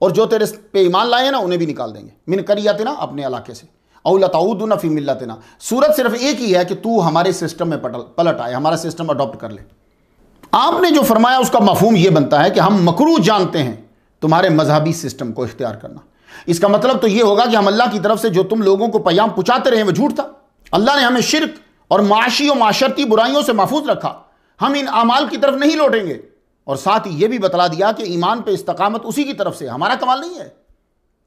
और जो तेरे पे ईमान लाए हैं ना उन्हें भी निकाल देंगे। मिन क़रयतिना, अपने इलाके से, औ लतऊदुन्न फ़ी मिल्लतिना। सूरत सिर्फ एक ही है कि तू हमारे सिस्टम में पलट आए, हमारा सिस्टम अडॉप्ट कर ले। आपने जो फरमाया उसका मफहूम यह बनता है कि हम मकरूह जानते हैं तुम्हारे मजहबी सिस्टम को इख्तियार करना। इसका मतलब तो यह होगा कि हम अल्लाह की तरफ से जो तुम लोगों को पैगाम पहुंचाते रहे वो झूठ था। अल्लाह ने हमें शिर्क और माशी और माशरती बुराइयों से महफूज रखा, हम इन अमाल की तरफ नहीं लौटेंगे। और साथ ही यह भी बतला दिया कि ईमान पे इस्तकामत उसी की तरफ से, हमारा कमाल नहीं है।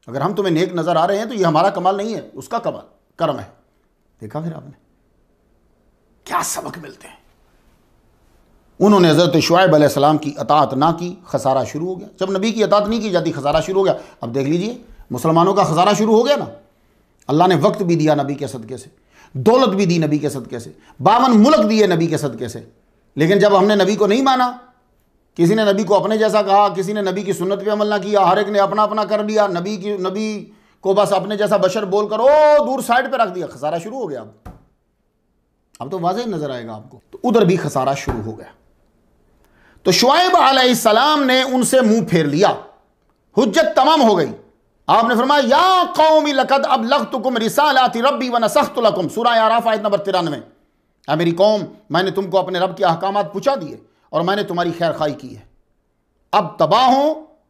अगर हम तुम्हें नेक नजर आ रहे हैं तो यह हमारा कमाल नहीं है, उसका कमाल कर्म है। देखा फिर आपने क्या सबक मिलते हैं। उन्होंने हज़रत शुएब अलैहिस्सलाम की अताअत ना की, खसारा शुरू हो गया। जब नबी की अताअत नहीं की जाती खसारा शुरू हो गया। अब देख लीजिए मुसलमानों का खसारा शुरू हो गया ना। अल्लाह ने वक्त भी दिया नबी के सदक़े से, दौलत भी दी नबी के सदक़े से, 52 मुल्क दिए नबी के सदक़े से। लेकिन जब हमने नबी को नहीं माना, किसी ने नबी को अपने जैसा कहा, किसी ने नबी की सुन्नत पे अमल ना किया, हर एक ने अपना अपना कर लिया, नबी को बस अपने जैसा बशर बोल कर ओ दूर साइड पे रख दिया, खसारा शुरू हो गया। अब तो वाज़ेह नजर आएगा आपको। तो उधर भी खसारा शुरू हो गया। तो शुएब अलैहिस्सलाम ने उनसे मुंह फेर लिया, हुज्जत तमाम हो गई। आपने फरमाया या कौमी लक़द अबलग़तुकुम रिसालाति रब्बी व नसख़्तु लकुम, सूरह आराफ आयत नंबर 93। मेरी कौम, मैंने तुमको अपने रब के अहकामात पहुंचा दिए और मैंने तुम्हारी खैर खाई की है। अब तबाह हो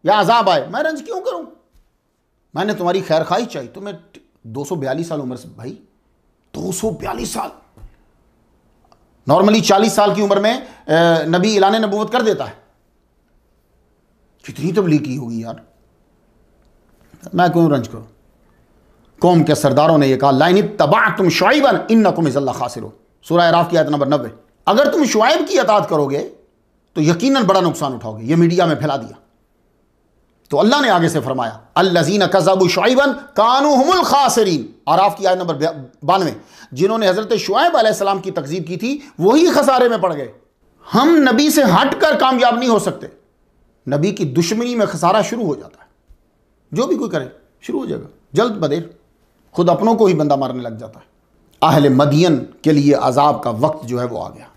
या अजाब आए, मैं रंज क्यों करूं? मैंने तुम्हारी खैर खाई चाहिए। तुम्हें 242 साल उम्र से, भाई 242 साल, नॉर्मली 40 साल की उम्र में नबी ऐलान नबूवत कर देता है। कितनी तबलीग की होगी यार। मैं क्यों रंज करूं? कौम के सरदारों ने यह कहा, लाइन तबाअतुम शुआइबन इन्नकुम इज़ल्ला खासिरून, सूरह अराफ की आयत नंबर 90। अगर तुम शुआइब की अताअत करोगे तो यकीनन बड़ा नुकसान उठाओगे। यह मीडिया में फैला दिया। तो अल्लाह ने आगे से फरमाया, अल्लज़ीना कज़्ज़बू शुआइबन कानू हुमुल खासिरीन, आराफ की आयत नंबर 92, जिन्होंने हजरत शुआइब अलैहिस्सलाम की तकज़ीब की थी वही खसारे में पड़ गए। हम नबी से हटकर कामयाब नहीं हो सकते। नबी की दुश्मनी में खसारा शुरू हो जाता है। जो भी कोई करे शुरू हो जाएगा, जल्द बदेर खुद अपनों को ही बंदा मारने लग जाता है। अहले मदियन के लिए अजाब का वक्त जो है वो आ गया।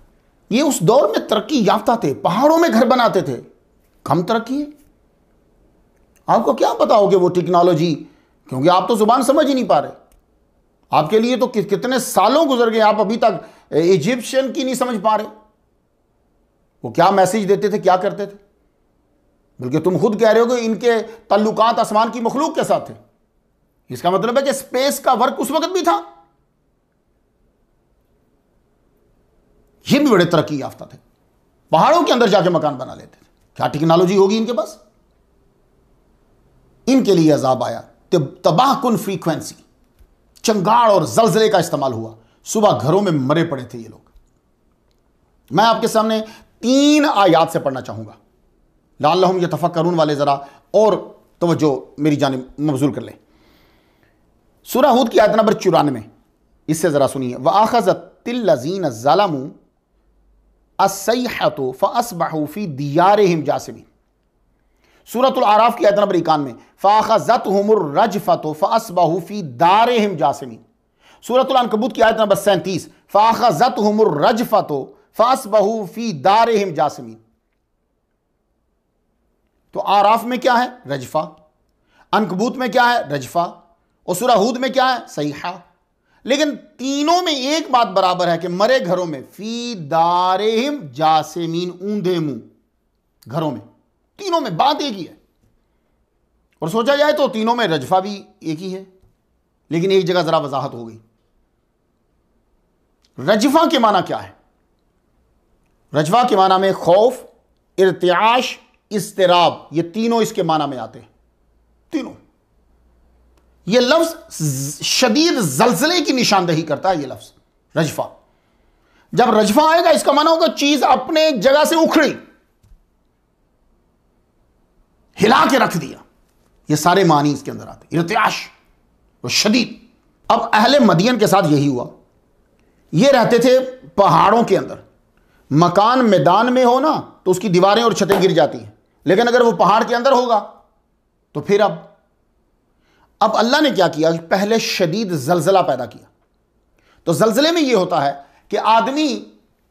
ये उस दौर में तरक्की याफ्ता थे, पहाड़ों में घर बनाते थे। कम तरक्की है। आपको क्या पता हो कि वो टेक्नोलॉजी, क्योंकि आप तो जुबान समझ ही नहीं पा रहे। आपके लिए तो कितने सालों गुजर गए, आप अभी तक इजिप्शियन की नहीं समझ पा रहे। वो क्या मैसेज देते थे, क्या करते थे। बल्कि तुम खुद कह रहे हो कि इनके ताल्लुकात आसमान की मखलूक के साथ थे। इसका मतलब है कि स्पेस का वर्क उस वक्त भी था। ये भी बड़े तरक्की याफ्ता थे, पहाड़ों के अंदर जाके मकान बना लेते थे। क्या टेक्नोलॉजी होगी इनके पास। इनके लिए अजाब आया, तबाह कुन फ्रीक्वेंसी, चंगाड़ और जलजले का इस्तेमाल हुआ। सुबह घरों में मरे पड़े थे ये लोग। मैं आपके सामने 3 आयात से पढ़ना चाहूंगा, लअल्लहुम यतफक्करून वाले जरा और तवज्जो मेरी जानिब मबजूल कर ले। सूरह हूद की आयत नंबर 94, इससे जरा सुनिए। व आखज़तिल्लज़ीन ज़लमू अस्सैहतु फ़अस्बहू फ़ी दियारिहिम जासिमीन। सूरतुल आराफ की आयत नंबर 91, फ़अख़ज़तहुमुर रजफ़तु फ़अस्बहू फ़ी दारिहिम जासिमीन। सूरतुल अनकबूत की आयत नंबर 37, फ़अख़ज़तहुमुर रजफ़तु फ़अस्बहू फ़ी दारिहिम जासिमीन। तो आराफ में क्या है? रजफा। अनकबूत में क्या है? रजफा। और सूरह हूद में क्या है? सईहा। लेकिन तीनों में एक बात बराबर है कि मरे घरों में, फी दारिहिम जासिमीन, ऊंधे मुंह घरों में। तीनों में बात एक ही है। और सोचा जाए तो तीनों में रजफा भी एक ही है, लेकिन एक जगह जरा वजाहत हो गई। रजफा के माना क्या है? रजफा के माना में खौफ, इर्तियाश, इस्तिराब, ये तीनों इसके माना में आते हैं। तीनों। ये लफ्ज शदीद जलजले की निशानदही करता है। ये लफ्ज रजफा, जब रजफा आएगा इसका माना होगा चीज अपने जगह से उखड़ी, हिला के रख दिया। ये सारे मानी इसके अंदर आते। इर्तियाश और शदीद। अब अहले मदियन के साथ यही हुआ। ये रहते थे पहाड़ों के अंदर। मकान मैदान में हो ना तो उसकी दीवारें और छतें गिर जाती हैं, लेकिन अगर वो पहाड़ के अंदर होगा तो फिर अब अल्लाह ने क्या किया? पहले शदीद जलजला पैदा किया। तो जलजले में यह होता है कि आदमी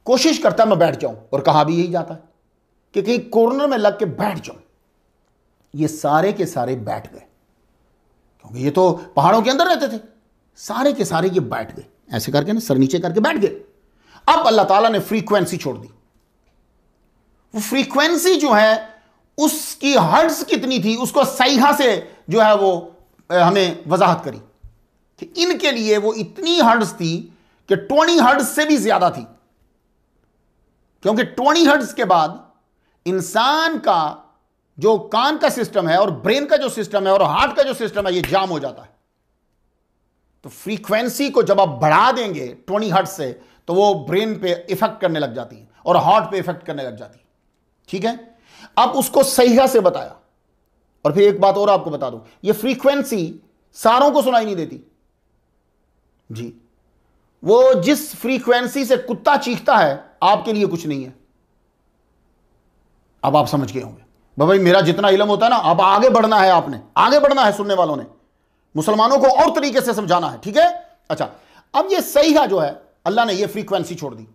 कोशिश करता है मैं बैठ जाऊं, और कहा भी यही जाता है कि कहीं कॉर्नर में लग के बैठ जाऊं। ये सारे के सारे बैठ गए, क्योंकि ये तो पहाड़ों के अंदर रहते थे। सारे के सारे ये बैठ गए, ऐसे करके ना, सर नीचे करके बैठ गए। अब अल्लाह ताला ने फ्रीक्वेंसी छोड़ दी। वो फ्रीक्वेंसी जो है उसकी हर्ट्ज कितनी थी, उसको सईहा से जो है वो हमें वजाहत करी कि इनके लिए वो इतनी हर्ट्ज थी कि 20 हर्ट्ज से भी ज्यादा थी। क्योंकि 20 हर्ट्ज के बाद इंसान का जो कान का सिस्टम है और ब्रेन का जो सिस्टम है और हार्ट का जो सिस्टम है, ये जाम हो जाता है। तो फ्रीक्वेंसी को जब आप बढ़ा देंगे 20 हर्ट्ज से, तो वो ब्रेन पे इफेक्ट करने लग जाती है और हार्ट पे इफेक्ट करने लग जाती है। ठीक है, अब उसको सहीहा से बताया। और फिर एक बात और आपको बता दूं, ये फ्रीक्वेंसी सारों को सुनाई नहीं देती जी। वो जिस फ्रीक्वेंसी से कुत्ता चीखता है, आपके लिए कुछ नहीं है। अब आप समझ गए होंगे। भाई मेरा जितना इल्म होता है ना, अब आगे बढ़ना है, आपने आगे बढ़ना है, सुनने वालों ने, मुसलमानों को और तरीके से समझाना है। ठीक है, अच्छा, अब ये सहीहा जो है, अल्लाह ने ये फ्रीक्वेंसी छोड़ दी।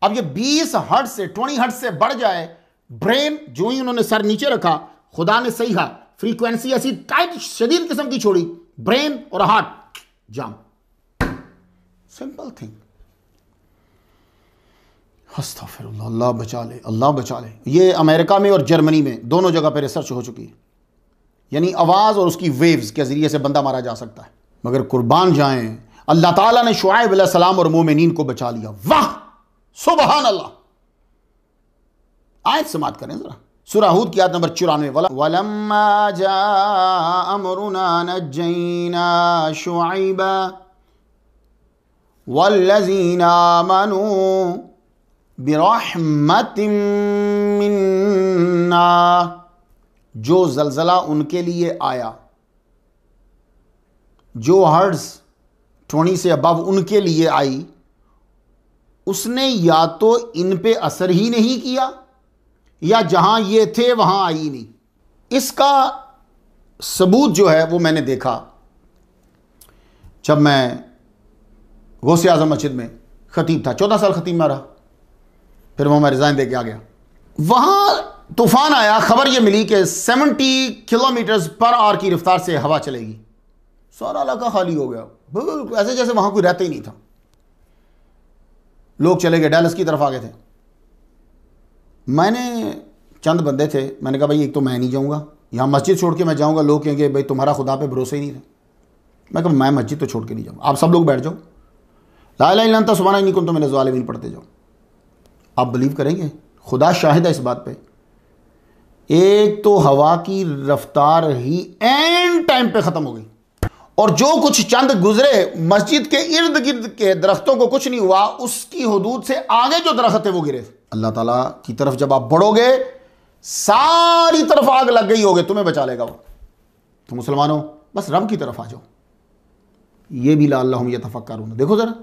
अब ये 20 हर्ट्ज से 20 हर्ट्ज से बढ़ जाए, ब्रेन जो ही उन्होंने सर नीचे रखा, खुदा ने सहीहा फ्रीक्वेंसी ऐसी टाइट शदीद किस्म की छोड़ी, ब्रेन और हार्ट जाम। Simple thing. अस्तगफिरुल्लाह, अल्लाह बचा ले, अल्लाह बचा ले। ये अमेरिका में और जर्मनी में दोनों जगह पर रिसर्च हो चुकी है। यानी आवाज़ और उसकी वेव्स के ज़रिए से बंदा मारा जा सकता है। मगर कुर्बान जाएं, अल्लाह ताला ने शुआइब अलैहिस्सलाम और मोमिनीन को बचा लिया। वाह, सुबहान अल्लाह। आयत समात करें जरा। सूरह हूद की आयत नंबर 94, वलम्मा जाअ अमरुना नज्जैना शुअैबा वल्लज़ीना आमनू बिरहमतिम मिन्ना। जो ज़लज़ला उनके लिए आया, जो हर्ट्ज़ 20 से अबव उनके लिए आई, उसने या तो इन पे असर ही नहीं किया या जहां ये थे वहां आई नहीं। इसका सबूत जो है वो मैंने देखा जब मैं गौसे आज़म मस्जिद में खतीब था। 14 साल खतीब में रहा, फिर वहाँ मैं रिज़ाइन दे के आ गया। वहाँ तूफ़ान आया, खबर ये मिली कि 70 किलोमीटर पर आवर की रफ्तार से हवा चलेगी। सारा इलाका खाली हो गया, बिल्कुल ऐसे जैसे वहाँ कोई रहता ही नहीं था। लोग चले गए, डैलस की तरफ आ गए थे। मैंने चंद बंदे थे, मैंने कहा भाई एक तो मैं नहीं जाऊँगा, यहाँ मस्जिद छोड़ के मैं जाऊँगा, लोग कहेंगे भाई तुम्हारा खुदा पे भरोसा ही नहीं था। मैं कहा मैं मस्जिद तो छोड़ के नहीं जाऊँगा, आप सब लोग बैठ जाओ, ला इलाहा इल्लल्लाह अंता सुब्हानका इन्नी कुन्तु मिनज़ ज़ालिमीन पढ़ते जाओ। आप बिलीव करेंगे, खुदा शाहिद है इस बात पे, एक तो हवा की रफ्तार ही एंड टाइम पे ख़त्म हो गई, और जो कुछ चंद गुजरे मस्जिद के इर्द गिर्द के दरख्तों को कुछ नहीं हुआ, उसकी हदूद से आगे जो दरख्त थे वो गिरे। अल्लाह ताला की तरफ जब आप बढ़ोगे सारी तरफ आग लग गई होगी, तुम्हें बचा लेगा वो। तो मुसलमानों बस रब की तरफ आ जाओ। ये भी लअल्लहुम यतफक्करून, देखो जरा,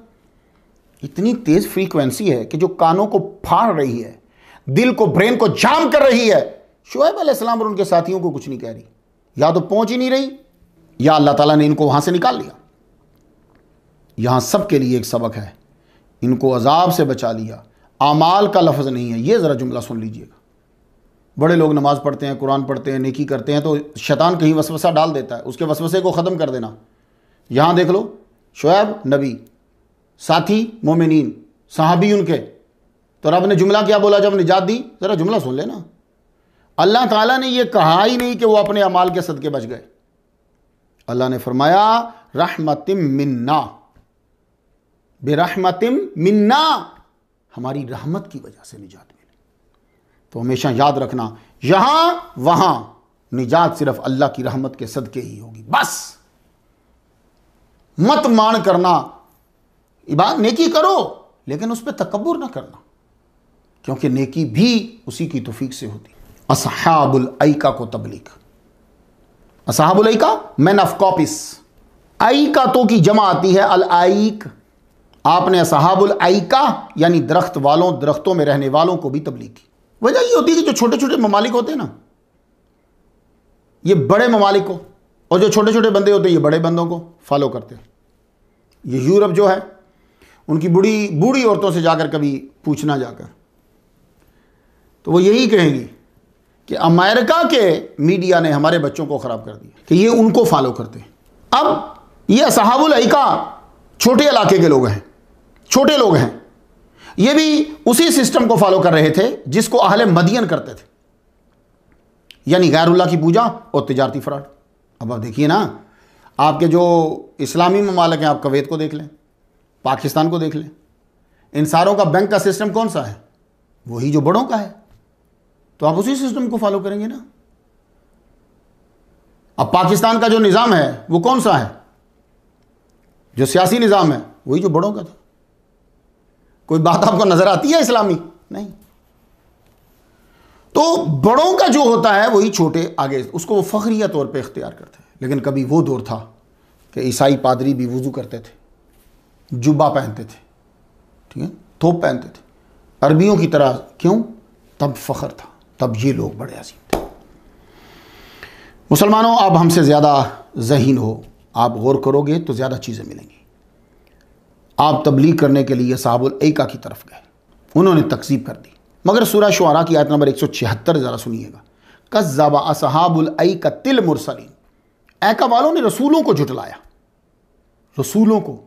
इतनी तेज फ्रीक्वेंसी है कि जो कानों को फाड़ रही है, दिल को, ब्रेन को जाम कर रही है। शुएब अलैहिस्सलाम और उनके साथियों को कुछ नहीं कह रही, या तो पहुंच ही नहीं रही या अल्लाह ताला ने इनको वहां से निकाल लिया। यहां सबके लिए एक सबक है, इनको अजाब से बचा लिया, आमाल का लफ्ज़ नहीं है। ये ज़रा जुमला सुन लीजिएगा। बड़े लोग नमाज़ पढ़ते हैं, कुरान पढ़ते हैं, नेकी करते हैं, तो शैतान कहीं वसवसा डाल देता है, उसके वसवसे को ख़त्म कर देना। यहाँ देख लो, शुएब नबी, साथी मोमिनीन, सहाबी उनके, तो रब ने जुमला क्या बोला जब निजात दी? ज़रा जुमला सुन लेना। अल्लाह ताला ने यह कहा ही नहीं कि वो अपने अमाल के सदके बच गए। अल्लाह ने फरमाया रहमतिम मिन्ना, बिरहमतिम मिन्ना, हमारी रहमत की वजह से निजात मिली। तो हमेशा याद रखना, यहां वहां निजात सिर्फ अल्लाह की रहमत के सदके ही होगी। बस मत मान करना, इबादत नेकी करो लेकिन उस पर तकब्बुर ना करना, क्योंकि नेकी भी उसी की तौफीक से होती है। असहाबुल ऐका को तबलीग, असहाबुल ऐका मैन ऑफ कॉपिस, ऐका तो की जमा आती है अल ऐक। आपने असहाबुल ऐका यानी दरख्त वालों, दरख्तों में रहने वालों को भी तबलीग की। वजह ये होती है कि जो छोटे छोटे ममालिक होते हैं ना, ये बड़े ममालिक को, और जो छोटे छोटे बंदे होते हैं ये बड़े बंदों को फॉलो करते हैं। ये यूरोप जो है, उनकी बूढ़ी औरतों से जाकर कभी पूछना जाकर, तो वो यही कहेंगी कि अमेरिका के मीडिया ने हमारे बच्चों को ख़राब कर दिया, कि ये उनको फॉलो करते हैं। अब ये असहाबुल ऐका छोटे इलाके के लोग हैं, छोटे लोग हैं, ये भी उसी सिस्टम को फॉलो कर रहे थे जिसको अहले मदियन करते थे, यानी गैरुल्लाह की पूजा और तिजारती फ्रॉड। अब आप देखिए ना, आपके जो इस्लामी ममालिक हैं, आप कुवैत को देख लें, पाकिस्तान को देख लें, इन सारों का बैंक का सिस्टम कौन सा है? वही जो बड़ों का है। तो आप उसी सिस्टम को फॉलो करेंगे ना। अब पाकिस्तान का जो निज़ाम है वो कौन सा है? जो सियासी निज़ाम है वही जो बड़ों का था। कोई बात आपको नजर आती है इस्लामी? नहीं। तो बड़ों का जो होता है वही छोटे आगे, उसको वो फखरिया तौर पे इख्तियार करते हैं। लेकिन कभी वो दौर था कि ईसाई पादरी भी वुज़ू करते थे, जुब्बा पहनते थे, ठीक है, थोप पहनते थे अरबियों की तरह। क्यों? तब फ़ख्र था, तब ये लोग बड़े अजीम थे। मुसलमानों, आप हमसे ज़्यादा ज़हीन हो, आप गौर करोगे तो ज़्यादा चीज़ें मिलेंगी। आप तबलीग करने के लिए असहाबुल ऐका की तरफ गए, उन्होंने तकज़ीब कर दी। मगर सूरह शुअरा की आयत नंबर 176 ज़रा सुनिएगा। कज़्ज़बा असहाबुल ऐकतिल मुरसलीन, ऐका वालों ने रसूलों को झुटलाया। रसूलों को,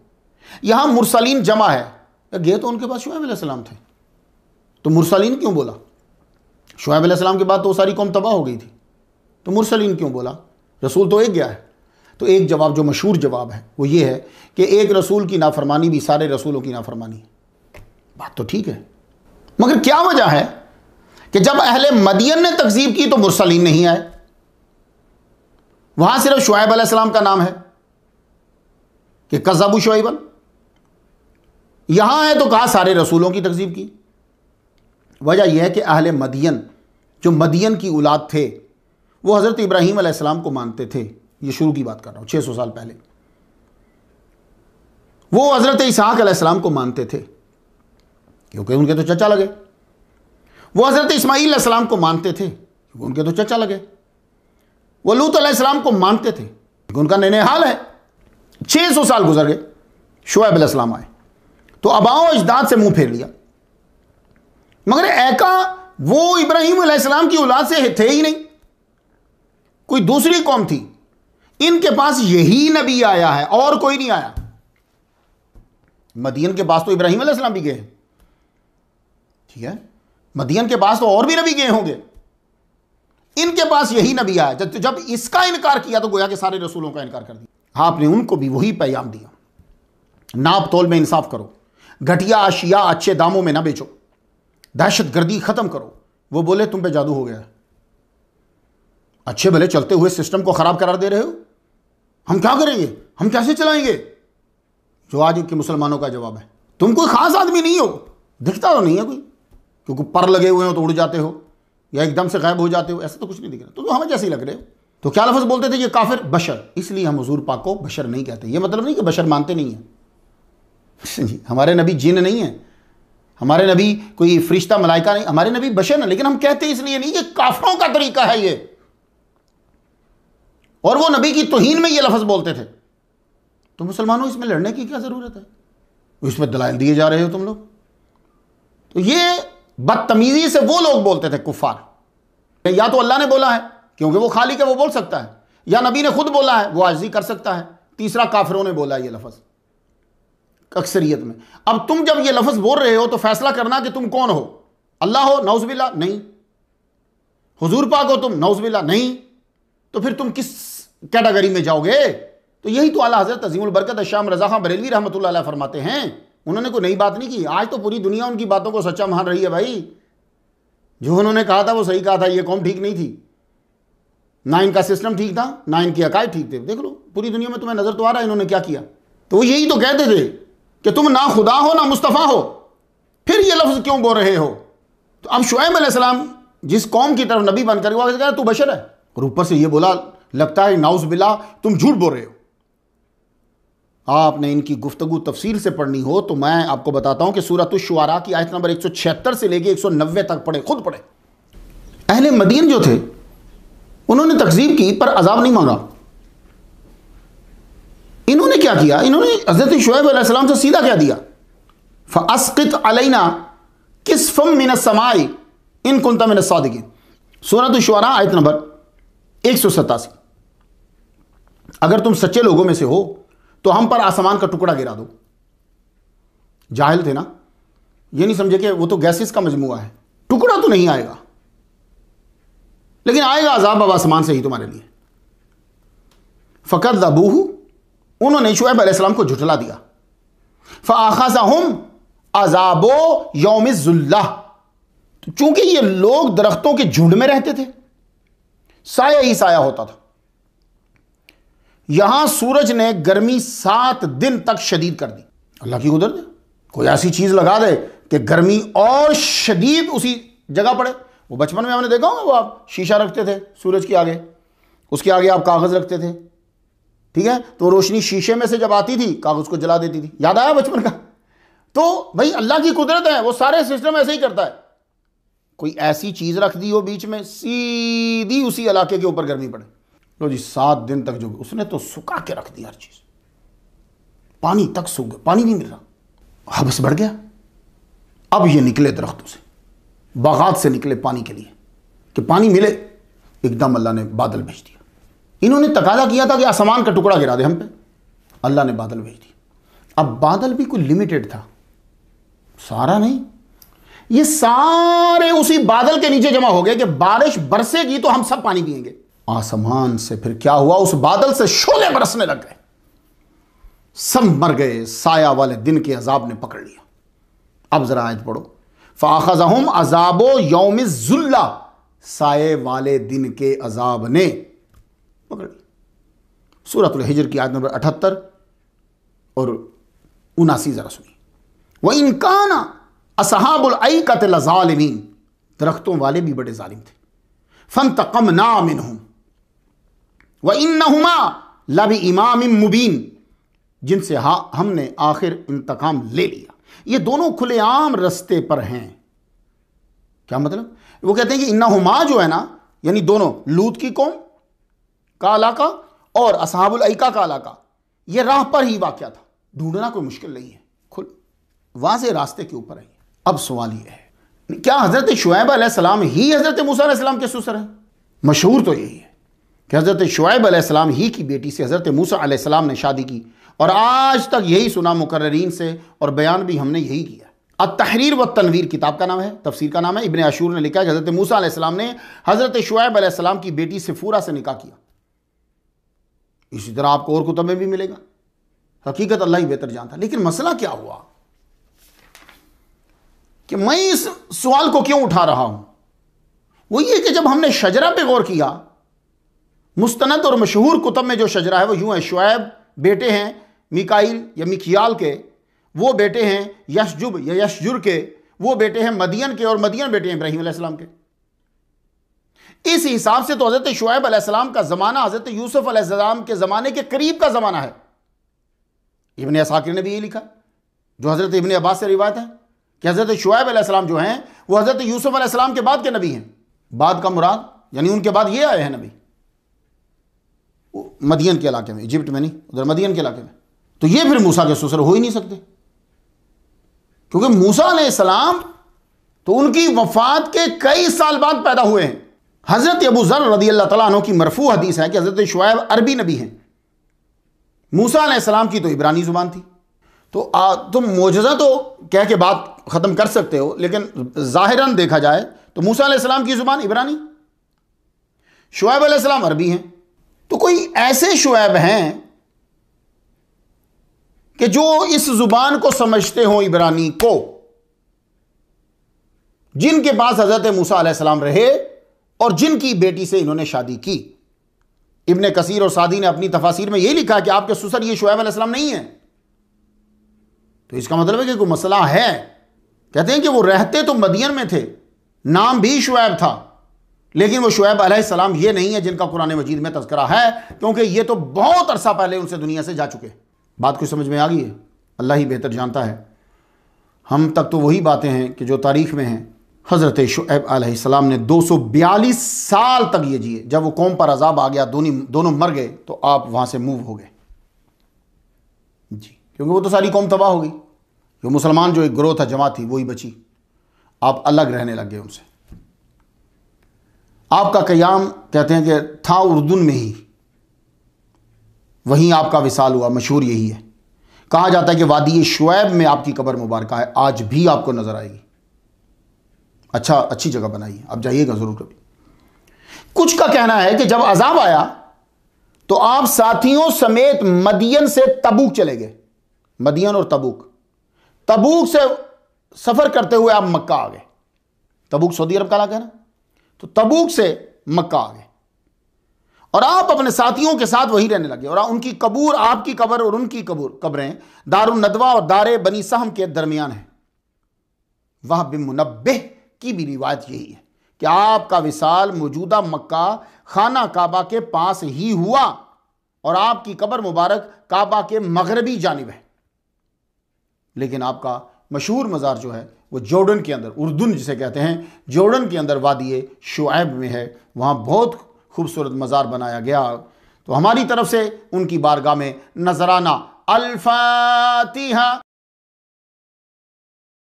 यहां मुरसलीन जमा है, गए तो उनके पास शुएब अलैहिस्सलाम थे, तो मुरसलीन क्यों बोला? शुएब अलैहिस्सलाम के बाद तो सारी कौम तबाह हो गई थी, तो मुरसलीन क्यों बोला? रसूल तो एक गया है। तो एक जवाब जो मशहूर जवाब है वो ये है कि एक रसूल की नाफरमानी भी सारे रसूलों की नाफरमानी है। बात तो ठीक है, मगर क्या वजह है कि जब अहले मदियन ने तकजीब की तो मुरसलीन नहीं आए, वहां सिर्फ शुआइब अलैहिस्सलाम का नाम है कि कज़्ज़बू शुआइबन। यहां है तो कहा सारे रसूलों की तकजीब की। वजह यह है कि अहले मदियन, जो मदियन की औलाद थे, वो हज़रत इब्राहीम अलैहिस्सलाम को मानते थे। ये शुरू की बात कर रहा हूं, 600 साल पहले। वो हज़रत इसहाक अलैहिस्सलाम को मानते थे क्योंकि उनके तो चचा लगे। वो हज़रत इस्माईल अलैहिस्सलाम को मानते थे क्योंकि उनके तो चचा लगे। वो लूत अलैहिस्सलाम को मानते थे क्योंकि उनका नैनेहाल है। 600 साल गुजर गए, शुआइब अलैहिस्सलाम आए तो अबाओ अजदाद से मुंह फेर लिया। मगर ऐका वो इब्राहीम अलैहिस्सलाम की औलाद से थे ही नहीं, कोई दूसरी कौम थी। इनके पास यही नबी आया है और कोई नहीं आया। मदियन के पास तो इब्राहीम अलैहिस्सलाम भी गए, ठीक है, मदियन के पास तो और भी नबी गए होंगे, इनके पास यही नबी आया। जब इसका इनकार किया तो गोया के सारे रसूलों का इनकार कर दिया। आपने उनको भी वही पैगाम दिया, नाप तोल में इंसाफ करो, घटिया अशिया अच्छे दामों में ना बेचो, दहशतगर्दी खत्म करो। वो बोले तुम पे जादू हो गया है, अच्छे भले चलते हुए सिस्टम को खराब करार दे रहे हो, हम क्या करेंगे, हम कैसे चलाएंगे। जो आज के मुसलमानों का जवाब है, तुम कोई खास आदमी नहीं हो, दिखता तो नहीं है कोई, क्योंकि पर लगे हुए हो तो उड़ जाते हो या एकदम से गायब हो जाते हो, ऐसा तो कुछ नहीं दिख रहा, तो हमें जैसे ही लग रहे हो। तो क्या लफ्ज़ बोलते थे, ये काफिर बशर, इसलिए हम हुजूर पाक को बशर नहीं कहते। ये मतलब नहीं कि बशर मानते नहीं है हमारे नबी जिन नहीं है, हमारे नबी कोई फरिश्ता मलाइका नहीं, हमारे नबी बशर है, लेकिन हम कहते इसलिए नहीं कि काफिरों का तरीका है ये। और वो नबी की तौहीन में ये लफ्ज़ बोलते थे। तो मुसलमानों इसमें लड़ने की क्या ज़रूरत है, इसमें दलाइल दिए जा रहे हो तुम लोग। तो ये बदतमीजी से वो लोग बोलते थे कुफार। या तो अल्लाह ने बोला है क्योंकि वो खालिक है, वो बोल सकता है, या नबी ने खुद बोला है, वो आजिज़ी कर सकता है, तीसरा काफिरों ने बोला है ये लफ्ज़ अक्सरियत में। अब तुम जब ये लफ्ज़ बोल रहे हो तो फैसला करना कि तुम कौन हो, अल्लाह हो नौज़बिल्ला नहीं, हुजूर पाक हो तुम नौज़बिल्ला नहीं, तो फिर तुम किस कैटेगरी में जाओगे। तो यही तो आला हज़रत अज़ीमुल बरकत शाम रज़ा खां बरेलवी रहमतुल्लाह अलैह फरमाते हैं। उन्होंने कोई नई बात नहीं की, आज तो पूरी दुनिया उनकी बातों को सच्चा मान रही है भाई। जो उन्होंने कहा था वो सही कहा था, ये कौम ठीक नहीं थी, ना इनका सिस्टम ठीक था, ना इनके अकायद ठीक थे। देख लो पूरी दुनिया में तुम्हें नजर तो आ रहा है इन्होंने क्या किया। तो वो यही तो कहते थे कि तुम ना खुदा हो ना मुस्तफ़ा हो, फिर ये लफ्ज़ क्यों बोल रहे हो। तो अब शुआइब अलैहिस्सलाम जिस कौम की तरफ नबी बनकर वो कह तू बशर है, और ऊपर से ये बोला, लगता है नाउज़ बिल्लाह तुम झूठ बोल रहे हो। आपने इनकी गुफ्तगू तफसील से पढ़नी हो तो मैं आपको बताता हूं कि सूरत शुआरा की आयत नंबर 176 से लेके 190 तक पढ़े, खुद पढ़े। अहले मदीन जो थे उन्होंने तकजीब की पर अजाब नहीं मांगा। इन्होंने क्या किया, इन्होंने हज़रत शुआइब अलैहिस्सलाम से सीधा क्या दिया, फ़अस्क़ित अलैना किस्फ़म मिनस समाई इन कुंता मिनस सादिक़ीन। सूरत शुआरा आयत नंबर 187। अगर तुम सच्चे लोगों में से हो तो हम पर आसमान का टुकड़ा गिरा दो। जाहिल थे ना, ये नहीं समझे कि वो तो गैसेस का मजमुआ है, टुकड़ा तो नहीं आएगा लेकिन आएगा अजाब अब आसमान से ही तुम्हारे लिए। फ़कज़्ज़बूहु, उन्होंने शुआइब अलैहिस्सलाम को झुठला दिया। फ़अख़ज़हुम अज़ाबो यौमिज़ ज़ुल्लाह, तो चूंकि ये लोग दरख्तों के झुंड में रहते थे, साया ही साया होता था। यहां सूरज ने गर्मी 7 दिन तक शदीद कर दी। अल्लाह की कुदरत है, कोई ऐसी चीज लगा दे कि गर्मी और शदीद उसी जगह पड़े। वो बचपन में हमने देखा होगा, वो आप शीशा रखते थे सूरज के आगे, उसके आगे आप कागज रखते थे, ठीक है, तो रोशनी शीशे में से जब आती थी कागज को जला देती थी। याद आया बचपन का। तो भाई अल्लाह की कुदरत है, वो सारे सिस्टम ऐसे ही करता है। कोई ऐसी चीज रख दी हो बीच में, सीधी उसी इलाके के ऊपर गर्मी पड़े। लो जी 7 दिन तक जो उसने तो सुखा के रख दी हर चीज, पानी तक सूख गया, पानी नहीं मिल रहा, हबस बढ़ गया। अब ये निकले दरख्तों से, बागात से निकले पानी के लिए कि पानी मिले। एकदम अल्लाह ने बादल भेज दिया। इन्होंने तकाजा किया था कि आसमान का टुकड़ा गिरा दे हम पे, अल्लाह ने बादल भेज दिया। अब बादल भी कोई लिमिटेड था, सारा नहीं, ये सारे उसी बादल के नीचे जमा हो गए कि बारिश बरसेगी तो हम सब पानी पिएंगे। आसमान से फिर क्या हुआ, उस बादल से शोले बरसने लग गए, सब मर गए। साया वाले दिन के अजाब ने पकड़ लिया। अब जरा आयत पढ़ो, फ़ाख़ज़हुम अज़ाबो यौमिज़ ज़ुल्ला, साए वाले दिन के अजाब ने पकड़ ली। सूरतुल हिज्र की आयत नंबर 78 और 79 ज़रा सुनिए। व इन काना असहाबुल ऐकत लज़ालिमीन, दरख्तों वाले भी बड़े जालिम थे। फ़ंतक़मना मिनहुम व इन्नहुमा लबि इमामिम मुबीन, जिनसे हमने आखिर इंतकाम ले लिया। ये दोनों खुलेआम रस्ते पर हैं। क्या मतलब? वो कहते हैं कि इन्नहुमा जो है ना, यानी दोनों, लूत की कौम का इलाका और असहाबुल ऐका का इलाका, ये राह पर ही वाक़या था, ढूंढना कोई मुश्किल नहीं है, खुल वाज़े रास्ते के ऊपर है। अब सवाल ये है, क्या हज़रत शुएब अलैहिस्सलाम ही हज़रत मूसा अलैहिस्सलाम के ससुर हैं? मशहूर तो यही है कि हज़रत शुएब अलैहिस्सलाम ही की बेटी से हज़रत मूसा अलैहिस्सलाम ने शादी की, और आज तक यही सुना मुकर्ररीन से, और बयान भी हमने यही किया। अत-तहरीर व तनवीर किताब का नाम है, तफसीर का नाम है। इब्न आशूर ने लिखा है कि हज़रत मूसा अलैहिस्सलाम ने हज़रत शुएब अलैहिस्सलाम की बेटी सिफूरा से निकाह किया। इसी तरह आपको और कुतुब में भी मिलेगा। हकीकत अल्लाह ही बेहतर जानता। लेकिन मसला क्या हुआ कि मैं इस सवाल को क्यों उठा रहा हूं, वो ये कि जब हमने शजरा पे गौर किया, मुस्तनद और मशहूर कुतुब में जो शजरा है वो यूं है, शुएब बेटे हैं मिकाइल या मिकियाल के, वो बेटे हैं यशजुब या यशजुर के, वो बेटे हैं मदियन के, और मदियन बेटे हैं इब्राहीम अलैहिस्सलाम के। इस हिसाब से तो हज़रत शुएब अलैहिस्सलाम का ज़माना हज़रत यूसुफ अलैहिस्सलाम के ज़माने के करीब का ज़माना है। इब्न असाकिर ने भी ये लिखा, जो हज़रत इब्न अब्बास से रिवायत है कि हज़रत शुएब अलैहिस्सलाम जो हैं वो हज़रत यूसुफ अलैहिस्सलाम के बाद के नबी हैं। बाद का मुराद यानी उनके बाद ये आए हैं नबी, मदियन के इलाके में, इजिप्ट में नहीं, उधर मदियन के इलाके में। तो ये फिर मूसा के ससुर हो ही नहीं सकते, क्योंकि मूसा अलैहिस्सलाम तो उनकी वफात के कई साल बाद पैदा हुए हैं। हज़रत अबू ज़र रज़ियल्लाहु तआला अन्हु की मरफू हदीस है कि हज़रत शुएब अरबी नबी हैं, मूसा अलैहिस्सलाम की तो इब्रानी ज़ुबान थी। तो तुम मोजज़ा तो कह के बात ख़त्म कर सकते हो, लेकिन ज़ाहिरन देखा जाए तो मूसा अलैहिस्सलाम की ज़ुबान इब्रानी, शुएब अलैहिस्सलाम अरबी हैं। तो कोई ऐसे शुएब हैं कि जो इस ज़ुबान को समझते हो, इब्रानी को, जिनके पास हज़रत मूसा अलैहिस्सलाम रहे और जिनकी बेटी से इन्होंने शादी की। इब्न कसीर और सादी ने अपनी तफासीर में यही लिखा कि आपके ससुर ये शुएब अलैहिस्सलाम नहीं है। तो इसका मतलब है कि कोई मसला है। कहते हैं कि वो रहते तो मदियन में थे, नाम भी शुएब था, लेकिन वो शुएब अलैहिस्सलाम ये नहीं है जिनका कुरान मजीद में तज़किरा है, क्योंकि ये तो बहुत अरसा पहले उनसे दुनिया से जा चुके। बात कुछ समझ में आ गई है? अल्लाह ही बेहतर जानता है। हम तक तो वही बातें हैं कि जो तारीख़ में हैं। हज़रत शुएब अलैहिस्सलाम ने 242 साल तक ये जिए। जब वो कौम पर अजाब आ गया, दोनों मर गए, तो आप वहाँ से मूव हो गए जी, क्योंकि वो तो सारी कौम तबाह हो गई। जो मुसलमान जो एक ग्रोह था, जमात थी, वही बची। आप अलग रहने लग गए उनसे। आपका क़याम कहते हैं कि था उर्दून में ही, वहीं आपका विसाल हुआ। मशहूर यही है, कहा जाता है कि वादी शुएब में आपकी कब्र मुबारक है, आज भी आपको नजर आएगी। अच्छी जगह बनाई है, आप जाइएगा ज़रूर कभी। कुछ का कहना है कि जब अजाब आया तो आप साथियों समेत मदियन से तबूक चले गए। मदियन और तबूक से सफ़र करते हुए आप मक्का आ गए। तबूक सऊदी अरब का इलाका है ना, तो तबूक से मक्का आ गए और आप अपने साथियों के साथ वहीं रहने लगे। और उनकी कब्र, आपकी कब्र और उनकी कब्रें दारुन नदवा और दारे बनी सहम के दरमियान है। वह बिन मुनब्बिह की भी रिवायत यही है कि आपका विसाल मौजूदा मक्का खाना काबा के पास ही हुआ और आपकी कब्र मुबारक काबा के मगरबी जानिब है। लेकिन आपका मशहूर मज़ार जो है वो जॉर्डन के अंदर, उर्दून जिसे कहते हैं, जॉर्डन के अंदर वादी शुएब में है। वहाँ बहुत खूबसूरत मज़ार बनाया गया। तो हमारी तरफ से उनकी बारगाह में नजराना अल फातिहा।